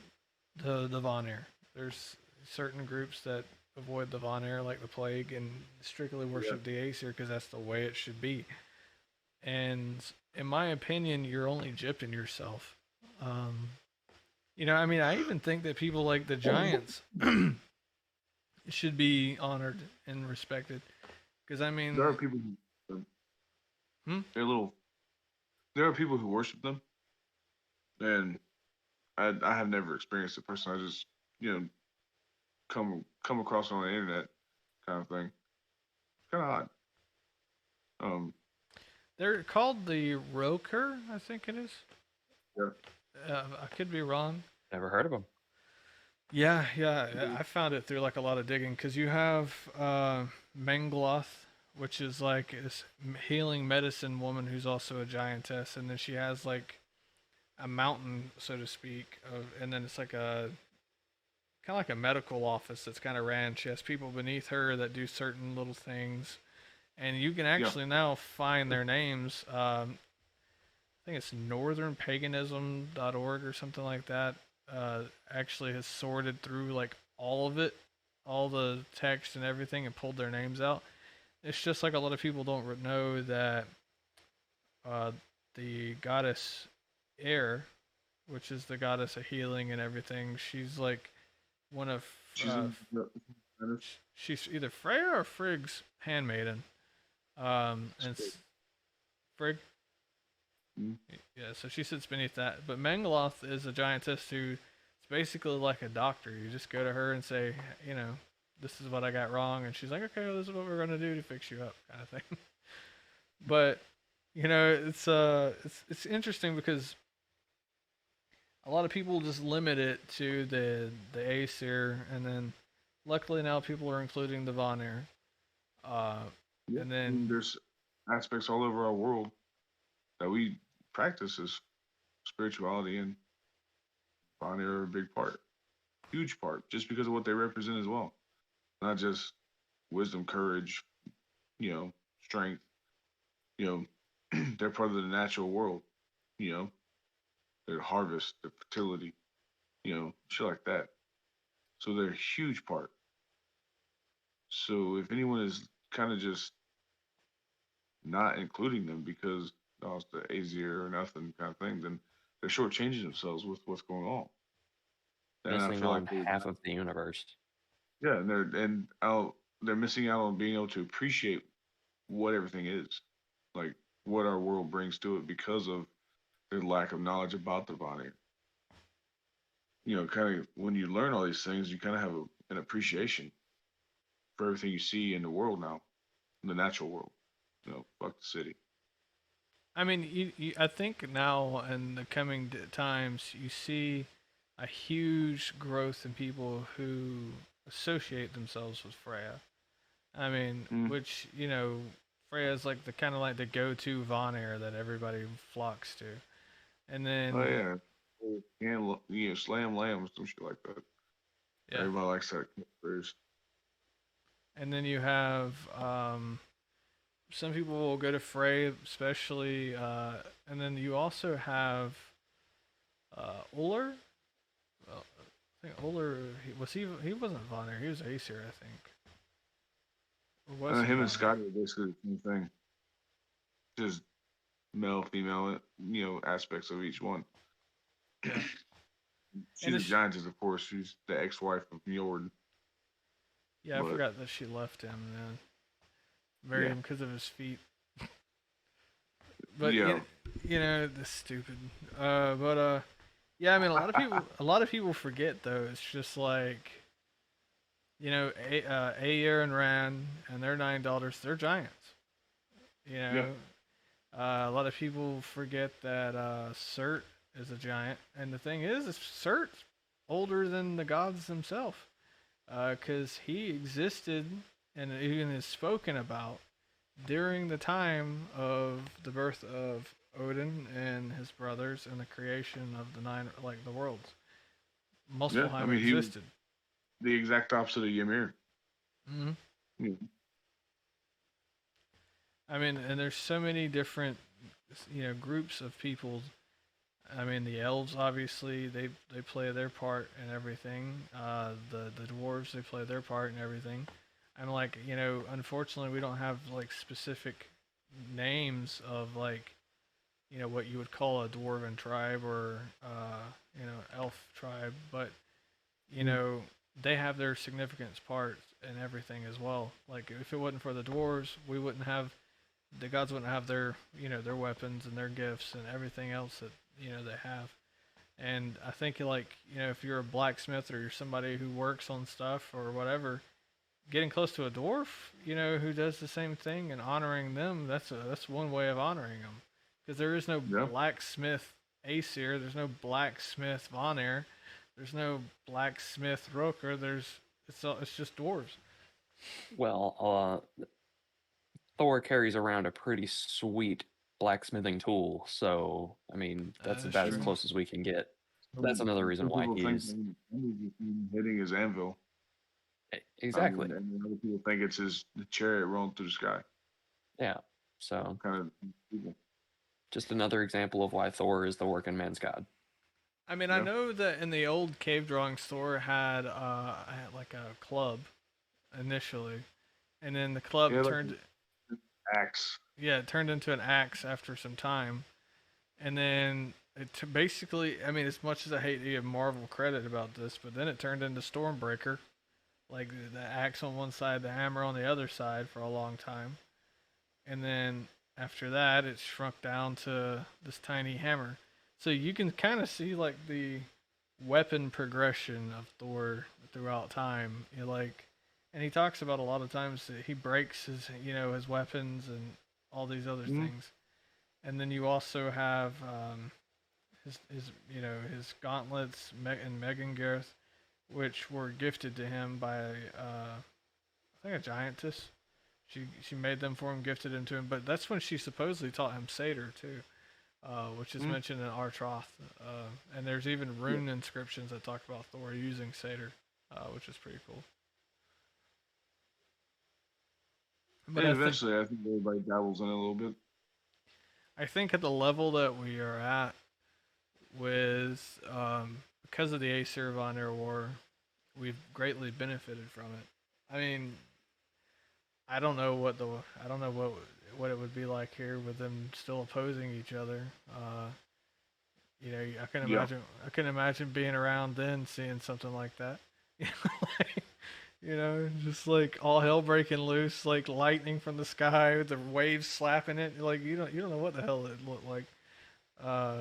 the Vanir. There's certain groups that avoid the Vanir like the plague and strictly worship the Aesir because that's the way it should be. And in my opinion, you're only gypping yourself. I mean, I even think that people like the giants should be honored and respected. Because I mean, there are people who they're little. There are people who worship them, and I have never experienced it personally. I just come across it on the internet kind of thing. It's kind of odd. Um, they're called the Roker, I think it is. yeah, I could be wrong. Never heard of them. Yeah, yeah. I found it through like a lot of digging because you have Mengloth, which is like this healing medicine woman who's also a giantess, and then she has like a mountain, so to speak, and then it's like a kind of like a medical office that's kind of ran. She has people beneath her that do certain little things, and you can actually now find their names. I think it's northernpaganism.org or something like that. Actually has sorted through like all of it, all the text and everything, and pulled their names out. It's just like a lot of people don't know that the goddess Air, which is the goddess of healing and everything, she's like one of she's either Freya or Frigg's handmaiden. And Frigg. Mm. Yeah, so she sits beneath that. But Mengloth is a giantess who is basically like a doctor. You just go to her and say, this is what I got wrong, and she's like, okay, well, this is what we're gonna do to fix you up, kind of thing. But it's interesting because a lot of people just limit it to the Aesir, and then luckily now people are including the Vanir. And then there's aspects all over our world that we practice as spirituality, and Vanir are a big part, huge part, just because of what they represent as well. Not just wisdom, courage, strength. They're part of the natural world. Their harvest, their fertility, shit like that. So they're a huge part. So if anyone is kind of just not including them because it's the Aesir or nothing kind of thing, then they're shortchanging themselves with what's going on. And I Missing feel on like half of the universe. yeah, and they're missing out on being able to appreciate what everything is, like what our world brings to it because of their lack of knowledge about the Vanir. Kind of when you learn all these things, you kind of have an appreciation for everything you see in the world now, in the natural world. Fuck the city. I mean, I think now in the coming times, you see a huge growth in people who associate themselves with Freya. I mean, Mm. which Freya's like the kind of like the go-to Vanir that everybody flocks to, and Oh then yeah. And slam lamb, some shit like that. yeah, Everybody likes that first. and then you have some people will go to Frey, especially, and then you also have Uller. Well, I think Uller he wasn't Vanir, he was Aesir, I think, or was he Him and Vanir? Scotty are basically the same thing. Just male, female, aspects of each one. Yeah, and She's a it's giantess, of course. She's the ex-wife of Njord. yeah, I But forgot that she left him and then married yeah, him because of his feet. But yeah, this stupid. Yeah, I mean, a lot of people forget though. It's just like, Aer and Ran and their 9 daughters. They're giants. You yeah, know, a lot of people forget that Surt is a giant, and the thing is Surt's older than the gods themselves, because he existed and even is spoken about during the time of the birth of Odin and his brothers and the creation of the nine, like the worlds. yeah. I Muspelheim mean, he was existed. the exact opposite of Ymir. Hmm. Yeah, I mean, and there's so many different, groups of people. I mean, the elves obviously they play their part in everything. The dwarves they play their part in everything. And like unfortunately, we don't have like specific names of like what you would call a dwarven tribe or elf tribe, but you mm, know they have their significance parts in everything as well. Like if it wasn't for the dwarves, we wouldn't have the gods wouldn't have their their weapons and their gifts and everything else that they have. And I think like if you're a blacksmith or you're somebody who works on stuff or whatever, getting close to a dwarf, who does the same thing and honoring them, that's one way of honoring them. Because there is no yeah. blacksmith Aesir, there's no blacksmith Vanir, there's no blacksmith Roker. It's just dwarves. Well, Thor carries around a pretty sweet blacksmithing tool, so I mean that's That's about as true. Mm. close as we can get. That's Some, another reason some why people think he's that he's just hitting his anvil. I exactly, mean, and other people think it's his the chariot rolling through the sky. yeah. So Kind of people. just another example of why Thor is the working man's god. I mean, I Yeah, know that in the old cave drawing store had like a club initially, and then the club yeah, like turned an axe. yeah it turned into an axe after some time, and then basically, I mean, as much as I hate to give Marvel credit about this, but then it turned into Stormbreaker, like the axe on one side, the hammer on the other side for a long time, and then after that, it shrunk down to this tiny hammer. So you can kind of see like the weapon progression of Thor throughout time. And he talks about a lot of times that he breaks his weapons and all these other Mm. things. And then you also have his gauntlets and Megangarth, which were gifted to him by I think a giantess. She made them for him, gifted them to him. But that's when she supposedly taught him satyr too, which is Mm. mentioned in Artroth. And there's even Yeah. rune inscriptions that talk about Thor using satyr, which is pretty cool. But And eventually, I think everybody dabbles in it a little bit. I think at the level that we are at with because of the Aesir Vanir War, we've greatly benefited from it. I mean, I don't know what it would be like here with them still opposing each other. Yeah. I can imagine being around then, seeing something like that. Like, just like all hell breaking loose, like lightning from the sky, with the waves slapping it. Like you don't know what the hell it looked like,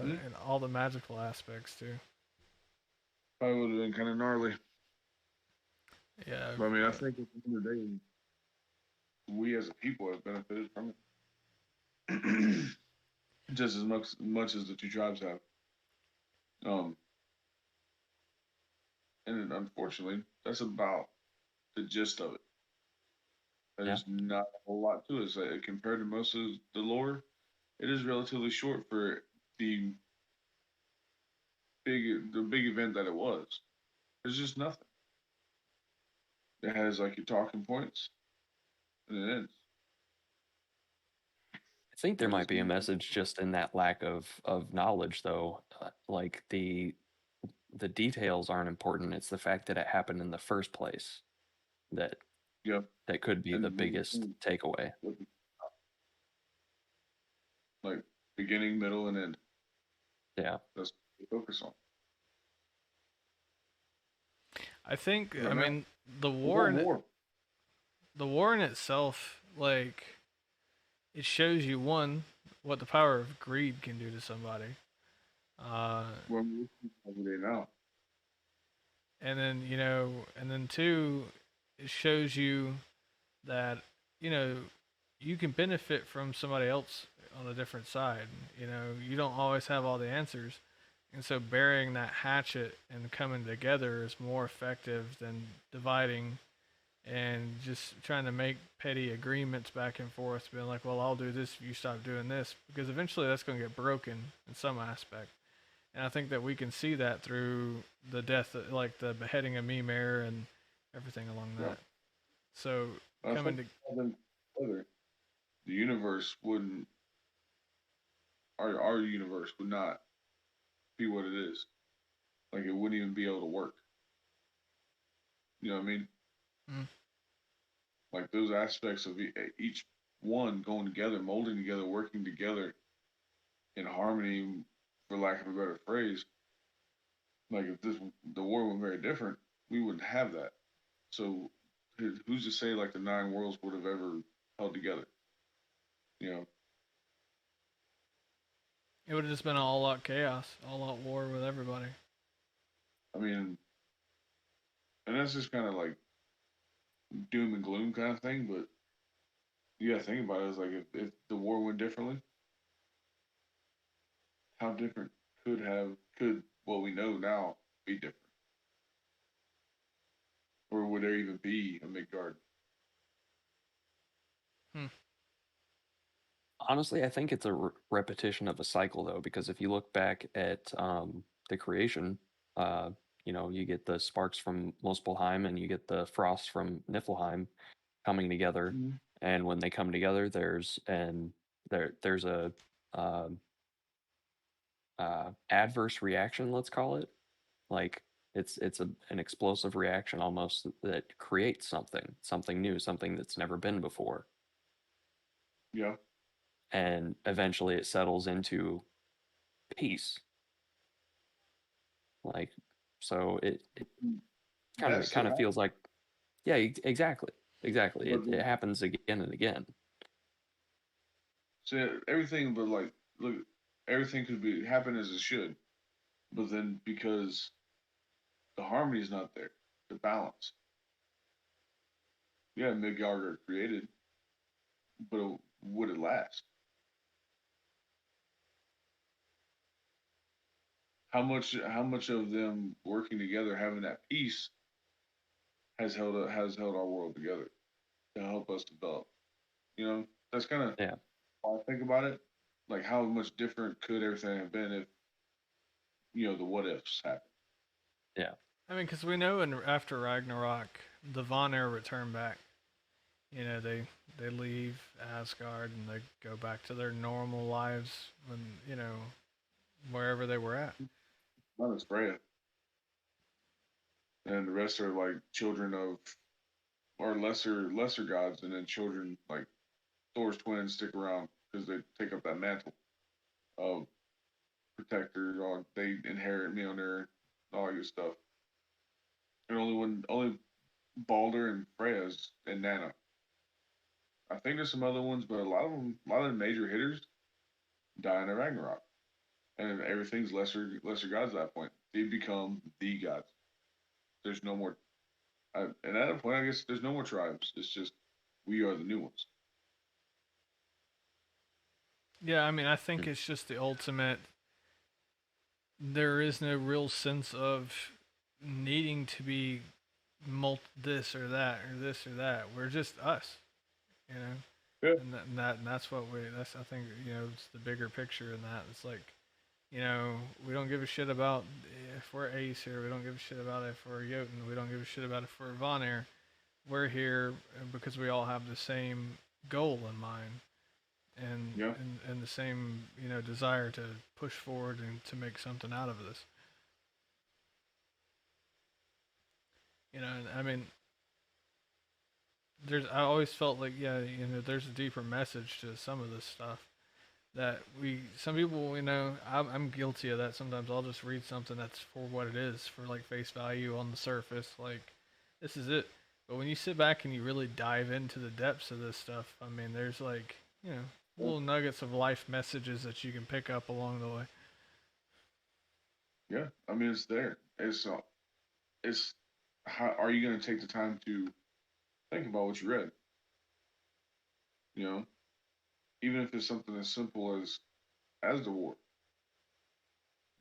Mm. and all the magical aspects too. Probably would have been kind of gnarly. Yeah, But I mean, I think at the end of the day, we as a people have benefited from it just as much as the two tribes have. Um, and unfortunately, that's about the gist of it. Yeah. There's not a whole lot to it. So compared to most of the lore, it is relatively short for the the big event that it was. There's just nothing. It has like your talking points, and it ends. I think there might There's be a message just in that lack of knowledge, though. Like the details aren't important. It's the fact that it happened in the first place that yep, that could be the biggest takeaway. like beginning, middle, and end. Yeah. That's what we focus on. I think. Right I now, mean, the we're war going in war. the war in itself, like, it shows you one what the power of greed can do to somebody, uh, We're every day now. and then and then two, it shows you that you know you can benefit from somebody else on a different side. You don't always have all the answers, and so burying that hatchet and coming together is more effective than dividing and just trying to make petty agreements back and forth, being like, well, I'll do this if you stop doing this, because eventually that's going to get broken in some aspect. And I think that we can see that through the death, like the beheading of Mimir and everything along Yeah. that. So I coming think to the universe wouldn't, our universe would not be what it is. Like it wouldn't even be able to work. You know what I mean? Mm. Like those aspects of each one going together, molding together, working together in harmony, for lack of a better phrase. Like if the war went very different, we wouldn't have that. So who's to say like the nine worlds would have ever held together? You know, it would have just been all out chaos, all out war with everybody. I mean, and that's just kind of like doom and gloom kind of thing. But you gotta think about it. It's like if the war went differently, how different could what we know now be different? Or would there even be a Midgard? Hmm. Honestly, I think it's a repetition of a cycle, though, because if you look back at the creation, uh, you get the sparks from Muspelheim and you get the frost from Niflheim coming together, Mhm. and when they come together, there's a um adverse reaction, let's call it. Like it's an explosive reaction almost that creates something new, something that's never been before, Yeah. and eventually it settles into peace. Like, so it kind That of still feels like, yeah, exactly, but it happens again and again. so everything, but like, look, everything could be happen as it should, but then because the harmony is not there, the balance. Yeah, Midgard are created, but would it last? How much of them working together, having that peace, has held our world together to help us develop? You know, that's kind of Yeah. how I think about it. Like, how much different could everything have been if the what ifs happened? Yeah. I mean, because we know after Ragnarok, the Vanir return back. They leave Asgard and they go back to their normal lives when wherever they were at. Not as Freya, and the rest are like children of or lesser gods, and then children like Thor's twins stick around because they take up that mantle of protector. Or they inherit Mjolnir, all that good stuff. And only Balder and Freya's and Nana. I think there's some other ones, but a lot of the major hitters die in a Ragnarok, and everything's lesser gods at that point. They become the gods. There's no more, and at that point, I guess there's no more tribes. It's just we are the new ones. Yeah, I mean, I think it's just the ultimate. There is no real sense of needing to be this or that or this or that. We're just us. you know. Yeah. And that's what we that's I think it's the bigger picture in that. It's like we don't give a shit about if we're Aesir. We don't give a shit about if we're Jotun. We don't give a shit about if we're Vanir. We're here because we all have the same goal in mind, and Yeah. and the same desire to push forward and to make something out of this. And I mean, I always felt like there's a deeper message to some of this stuff that some people I'm guilty of that sometimes. I'll just read something that's for what it is, for like face value on the surface, like this is it. But when you sit back and you really dive into the depths of this stuff, I mean, there's like little nuggets of life messages that you can pick up along the way. Yeah. I mean, it's there. It's how are you going to take the time to think about what you read? You know, even if it's something as simple as the war.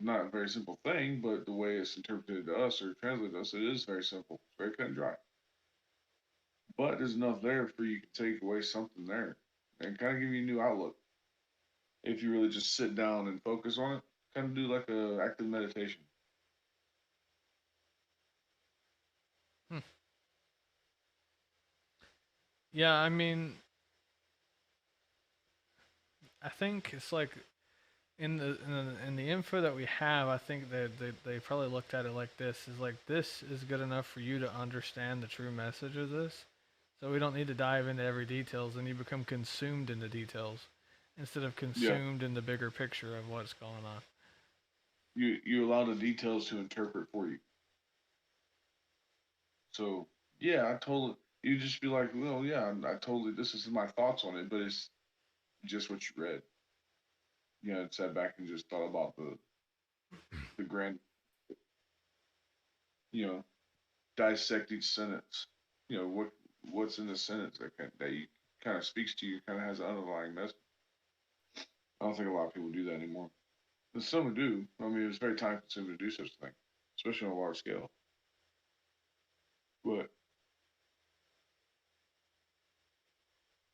Not a very simple thing, but the way it's interpreted to us or translated to us, it is very simple. It's very cut and dry. But there's enough there for you to take away something there and kind of give you a new outlook. If you really just sit down and focus on it, kind of do like a active meditation. Hmm. Yeah, I mean, I think it's like in the info that we have, I think that they probably looked at it like this: is like this is good enough for you to understand the true message of this. So we don't need to dive into every details, and you become consumed in the details instead of Yeah, consumed in the bigger picture of what's going on. you allow the details to interpret for you. So yeah, I totally. You just be like, well, yeah, I totally. This is my thoughts on it, but it's just what you read. Sat back and just thought about the grand, you know, dissect each sentence. What's in the sentence that you kind of speaks to you, kind of has an underlying message. I don't think a lot of people do that anymore. But some do. I mean, it's very time consuming to do such a thing, especially on a large scale. But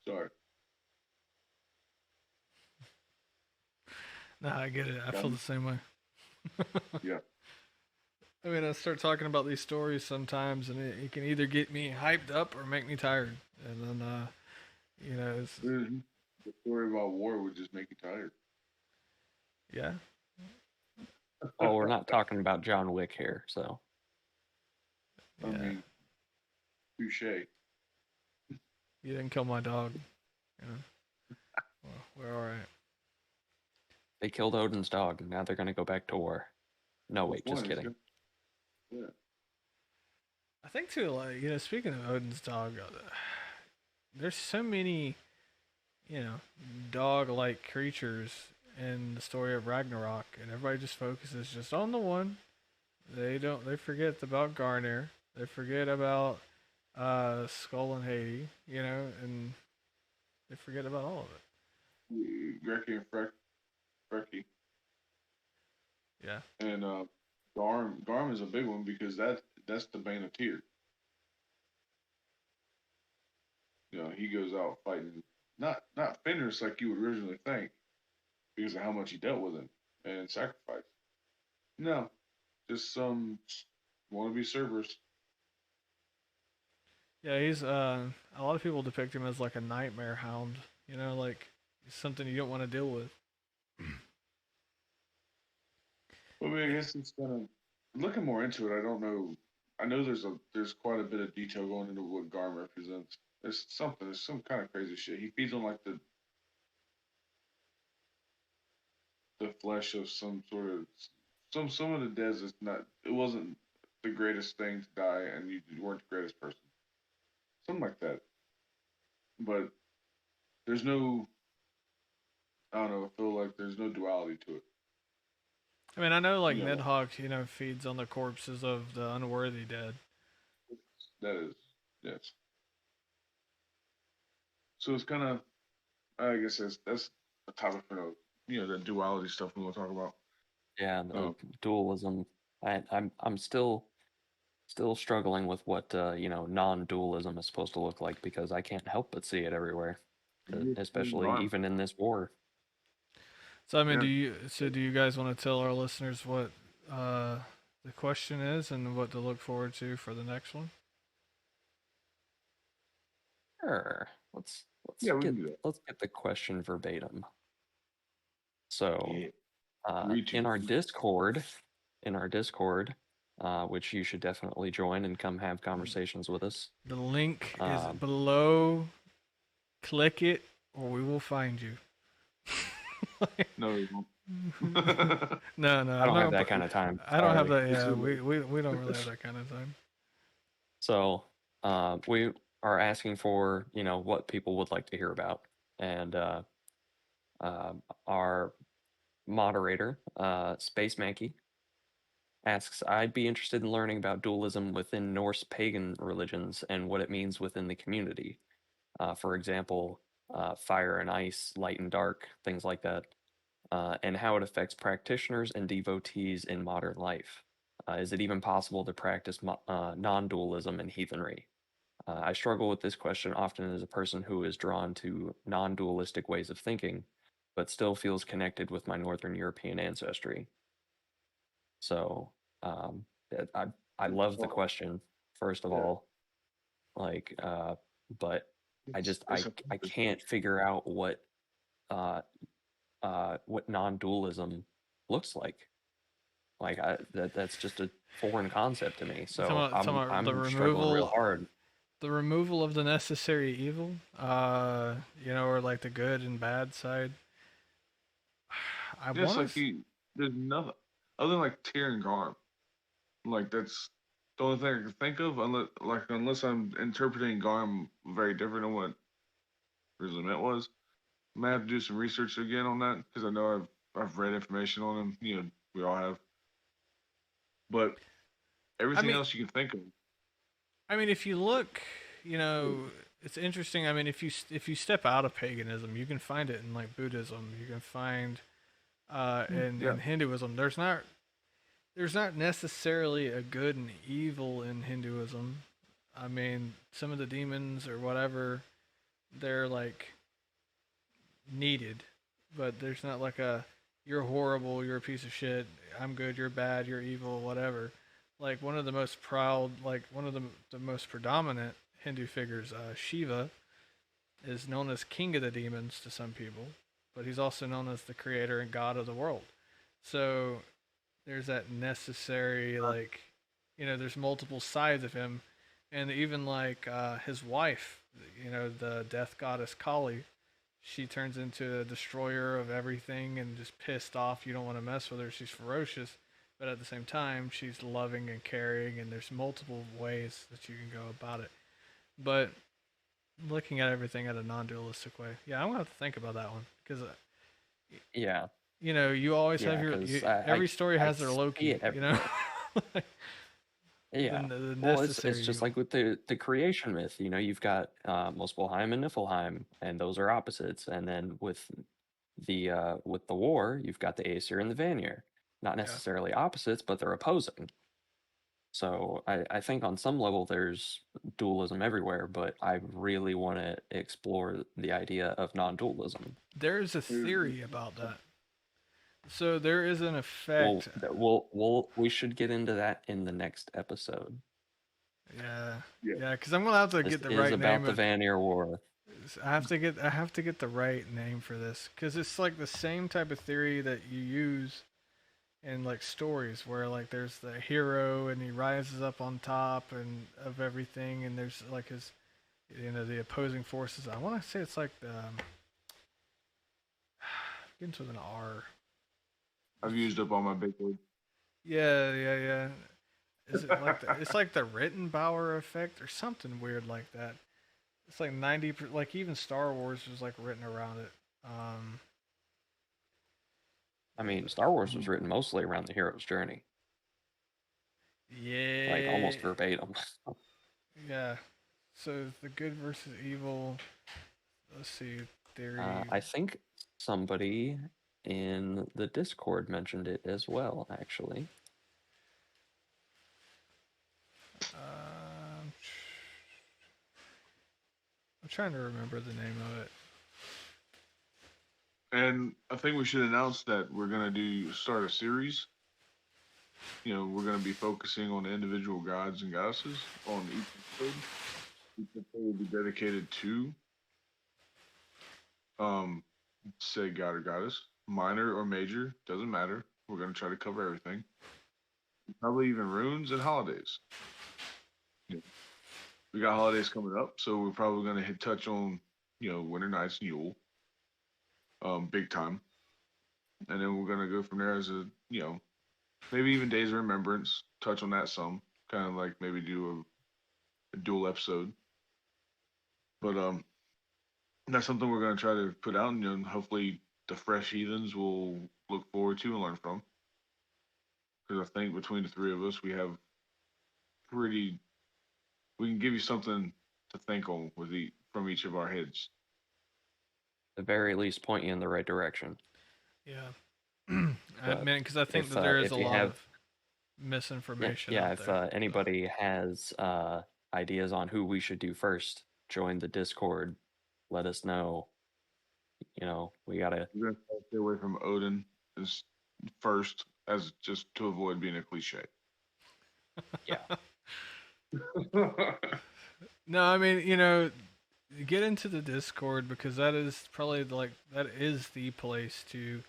sorry, Nah, I get it. I feel um, the same way. yeah, I mean, I start talking about these stories sometimes, and it can either get me hyped up or make me tired. And then, it's the story about war would just make you tired. yeah, Oh, we're not talking about John Wick here, so I yeah. mean, touche. You didn't kill my dog. You know, well, we're all right. they killed Odin's dog, and now they're gonna go back to war. No, Which wait, just one is kidding. good? Yeah, I think too, like speaking of Odin's dog, there's so many, you know, dog-like creatures in the story of Ragnarok, and everybody just focuses just on the one. They forget about Garnir. They forget about Skull and Haiti, and they forget about all of Grekky and Frecky, it. Yeah. and Garm is a big one because that's the Bane of Tyr. He goes out fighting not Fenris like you would originally think because of how much he dealt with him and sacrificed. No, just some wannabe Cerberus. Yeah, he's a lot of people depict him as like a nightmare hound, like something you don't want to deal with. Well, I mean, I guess it's kind of looking more into it. I don't know. I know there's quite a bit of detail going into what Garm represents. There's some kind of crazy shit. He feeds on like the flesh of some sort of some of the dead. It wasn't the greatest thing to die, and you weren't the greatest person. Something like that. But there's no. I don't know. I feel like there's no duality to it. I mean, I know like You know, Nidhogg, feeds on the corpses of the unworthy dead. that is yes. So it's kind of. I guess that's a topic for the duality stuff we want to talk about. Yeah, the Oh, dualism. I'm still still struggling with what non-dualism is supposed to look like because I can't help but see it everywhere, especially Arm. even in this war. So I mean, Yeah. do you guys want to tell our listeners what the question is and what to look forward to for the next one? Sure. Yeah, we can do that. Let's get the question verbatim. So, Yeah. Read to in our you. Discord, which you should definitely join and come have conversations with us. The link is Um, below. Click it, or we will find you. No, we won't. No, no, I don't no, have that but kind of time. I don't have Sorry. that. Yeah, we don't really have that kind of time. So, we are asking for what people would like to hear about, and our moderator, Space Mankey, asks, I'd be interested in learning about dualism within Norse pagan religions and what it means within the community. For example, fire and ice, light and dark, things like that, and how it affects practitioners and devotees in modern life. Is it even possible to practice non dualism in heathenry? I struggle with this question often as a person who is drawn to non dualistic ways of thinking, but still feels connected with my Northern European ancestry. So that- I love the question, first of Yeah. all, like, but It's I can't figure out uh, what non-dualism looks like. Like that's just a foreign concept to me. So Talking about I'm struggling real hard. the removal of the necessary evil. Or like the good and bad side. I just want like to. there's nothing other than like tear and garm. Like that's the only thing I can think of, unless I'm interpreting garm very different than what originally meant was. I might have to do some research again on that because I know I've read information on them. We all have, but I everything mean, else you can think of. if you look, it's interesting. I mean, if you step out of paganism, you can find it in like Buddhism. You can find Yeah, in Hinduism. There's not necessarily a good and evil in Hinduism. I mean, some of the demons or whatever, they're like needed, but there's not like a you're horrible, you're a piece of shit, I'm good, you're bad, you're evil, whatever. Like one of the most proud, like one of the most predominant Hindu figures, Shiva, is known as king of the demons to some people, but he's also known as the creator and god of the world. So there's that necessary like, there's multiple sides of him, and even like his wife, the death goddess Kali, she turns into a destroyer of everything and just pissed off. You don't want to mess with her. She's ferocious, but at the same time, she's loving and caring. And there's multiple ways that you can go about it. But looking at everything at a non-dualistic way, yeah, I'm gonna have to think about that one because Yeah, you always have yeah, because every story I has their see Loki. it everywhere. The, Yeah. the Well, it's necessary just evil. like with the creation myth, you've got Muspelheim and Niflheim, and those are opposites. And then with the war, you've got the Aesir and the Vanir. Not Yeah. necessarily opposites, but they're opposing. So I think on some level there's dualism everywhere, but I really want to explore the idea of non-dualism. There's a theory about that. So there is an Well, effect. we should get into that in the next episode. Yeah, yeah. yeah, because I'm gonna have to This get the is right about name the of. Vanir War. I have to get the right name for this because it's like the same type of theory that you use in like stories where like there's the hero and he rises up on top and of everything and there's like his the opposing forces. I want to say it's like the begins with an R. I've used up all my big words. Yeah, yeah, yeah. Is it like it's like the Rittenbauer effect or something weird like that? It's like 90, like even Star Wars was like written around it. I mean, Star Wars was written mostly around the hero's journey, like Yeah, almost verbatim. yeah. So the good versus evil. Let's see, theory. I think somebody in the Discord mentioned it as well, actually. I'm trying to remember the name of it. And I think we should announce that we're gonna start a series. We're gonna be focusing on the individual gods and goddesses on each episode. Each episode will be dedicated to um say god or goddess, minor or major, doesn't matter. We're gonna try to cover everything. Probably even runes and holidays. Yeah. We got holidays coming up, so we're probably gonna touch on Winter Nights and Yule, big time, and then we're gonna go from there as maybe even Days of Remembrance. Touch on that some, kind of like maybe do a dual episode. But that's something we're gonna try to put out, and hopefully the fresh heathens will look forward to and learn from. Because I think between the three of us, we have pretty. We can give you something to think on from each of our heads. At the very least, point you in the right direction. Yeah. I But mean, because I think if that there is if a you lot have of misinformation yeah, out if there. anybody has ideas on who we should do first, join the Discord. Let us know. We gotta. We're gonna try to stay away from Odin as first, as just to avoid being a cliche. Yeah. No, I mean, get into the Discord because that is probably that is the place to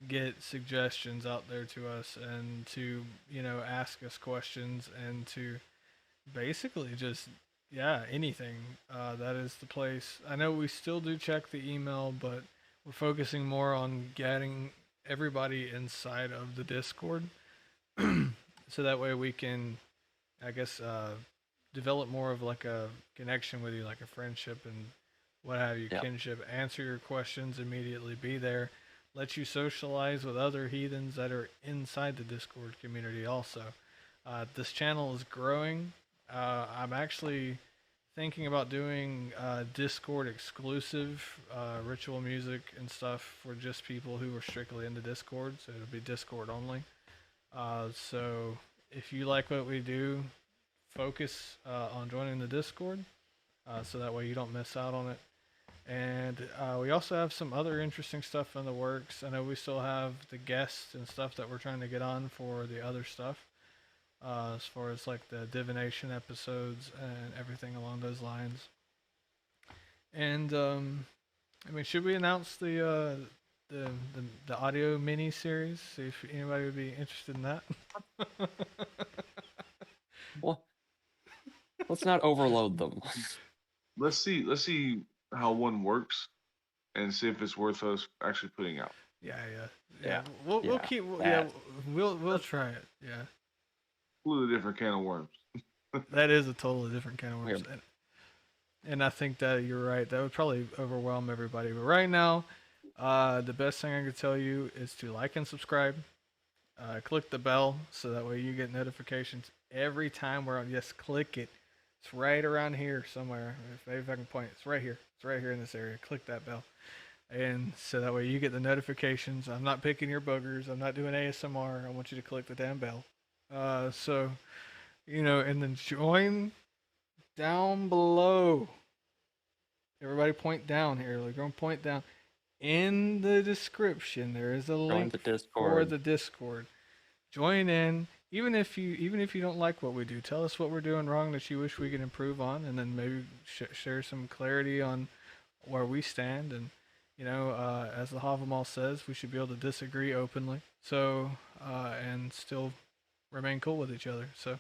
get suggestions out there to us and to ask us questions and to basically just anything. That is the place. I know we still do check the email, but we're focusing more on getting everybody inside of the Discord, so that way we can, I guess, develop more of like a connection with you, like a friendship and what have you, Yeah. kinship. Answer your questions immediately. Be there. Let you socialize with other heathens that are inside the Discord community. Also, this channel is growing. I'm actually thinking about doing Discord exclusive ritual music and stuff for just people who are strictly into Discord. So it'll be Discord only. So if you like what we do, focus on joining the Discord, so that way you don't miss out on it. And we also have some other interesting stuff in the works. I know we still have the guests and stuff that we're trying to get on for the other stuff, as far as like the divination episodes and everything along those lines. And I mean, should we announce the audio mini series? See if anybody would be interested in that. Well, let's not overload them. Let's see how one works, and see if it's worth us actually putting out. Yeah. We'll Yeah, keep. that. We'll try it. Yeah. Completely different can of worms. That is a totally different kind of worms. Weird. And I think that you're right. That would probably overwhelm everybody. But right now, the best thing I could tell you is to like and subscribe. Click the bell so that way you get notifications every time we're on. Yes, click it. It's right around here somewhere. Maybe if I can point, it's right here. It's right here in this area. Click that bell. And so that way you get the notifications. I'm not picking your boogers. I'm not doing ASMR. I want you to click the damn bell. So, and then join down below. Everybody point down here. We're going to point down. In the description, there is a link for the Discord. Join in. Even if you don't like what we do, tell us what we're doing wrong that you wish we could improve on, and then maybe share some clarity on where we stand. And as the Havamal says, we should be able to disagree openly. So and still remain cool with each other. So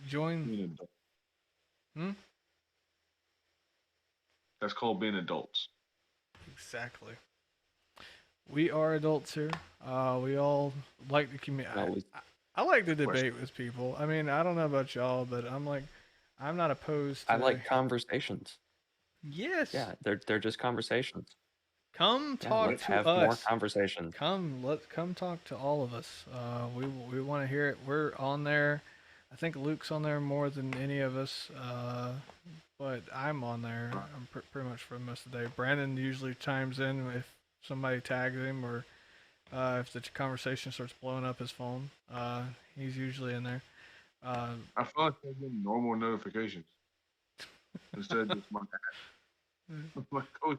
join. That's called being adults. Exactly. We are adults here. We all like to communicate. I like to debate with people. I mean, I don't know about y'all, but I'm not opposed to. I like conversations. Yes. Yeah, they're just conversations. Come talk to have us. More conversations. Come talk to all of us. We want to hear it. We're on there. I think Luke's on there more than any of us. But I'm on there. I'm pretty much for most of the day. Brandon usually chimes in if somebody tags him or if the conversation starts blowing up his phone. He's usually in there. I feel like I get normal notifications. instead of just my my coach.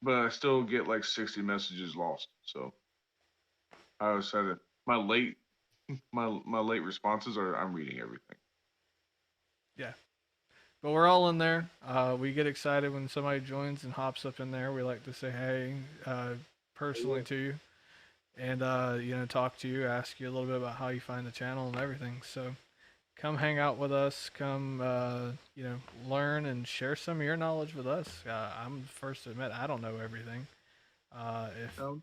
But I still get like 60 messages lost. So I always had to my late responses are I'm reading everything. Yeah. But we're all in there. We get excited when somebody joins and hops up in there. We like to say hey personally to you, and talk to you, ask you a little bit about how you find the channel and everything. So come hang out with us. Come learn and share some of your knowledge with us. I'm the first to admit I don't know everything. If So,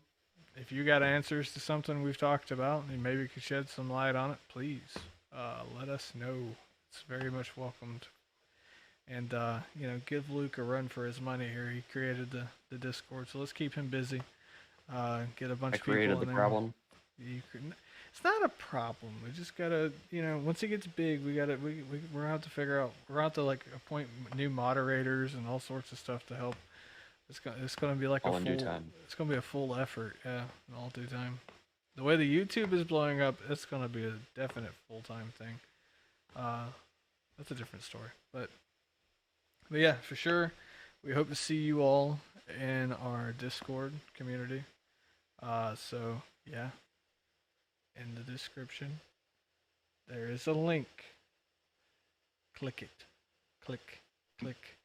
if you got answers to something we've talked about and maybe you could shed some light on it, please let us know. It's very much welcomed. And give Luke a run for his money here. He created the Discord, so let's keep him busy. Get a bunch I of people created the in there. problem. It's not a problem. We just gotta, once it gets big, we're gonna have to figure out. We're gonna have to like appoint new moderators and all sorts of stuff to help. It's gonna be like All a in full. due time. It's gonna be a full effort. Yeah, in all due time. The way the YouTube is blowing up, it's gonna be a definite full time thing. That's a different story, but yeah, for sure. We hope to see you all in our Discord community. So yeah, in the description there is a link. Click it. Click, click,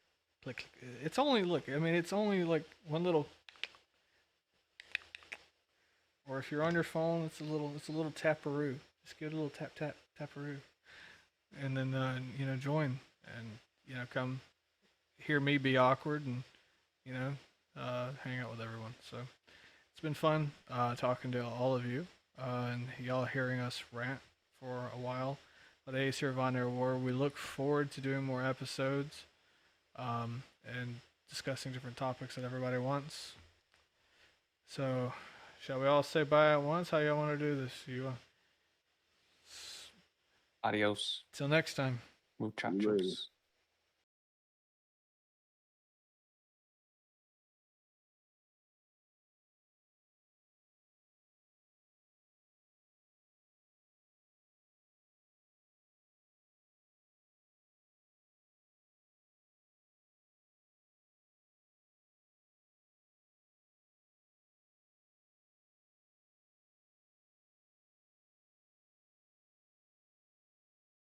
click. It's only it's only like one little. Or if you're on your phone, it's a little taparoo. Just give it a little tap taparoo, and then join and come hear me be awkward and hang out with everyone. So it's been fun talking to all of you and y'all hearing us rant for a while. But Aesir Vanir War, we look forward to doing more episodes and discussing different topics that everybody wants. So, shall we all say bye at once? How y'all want to do this? Adios. Till next time. Muchachos.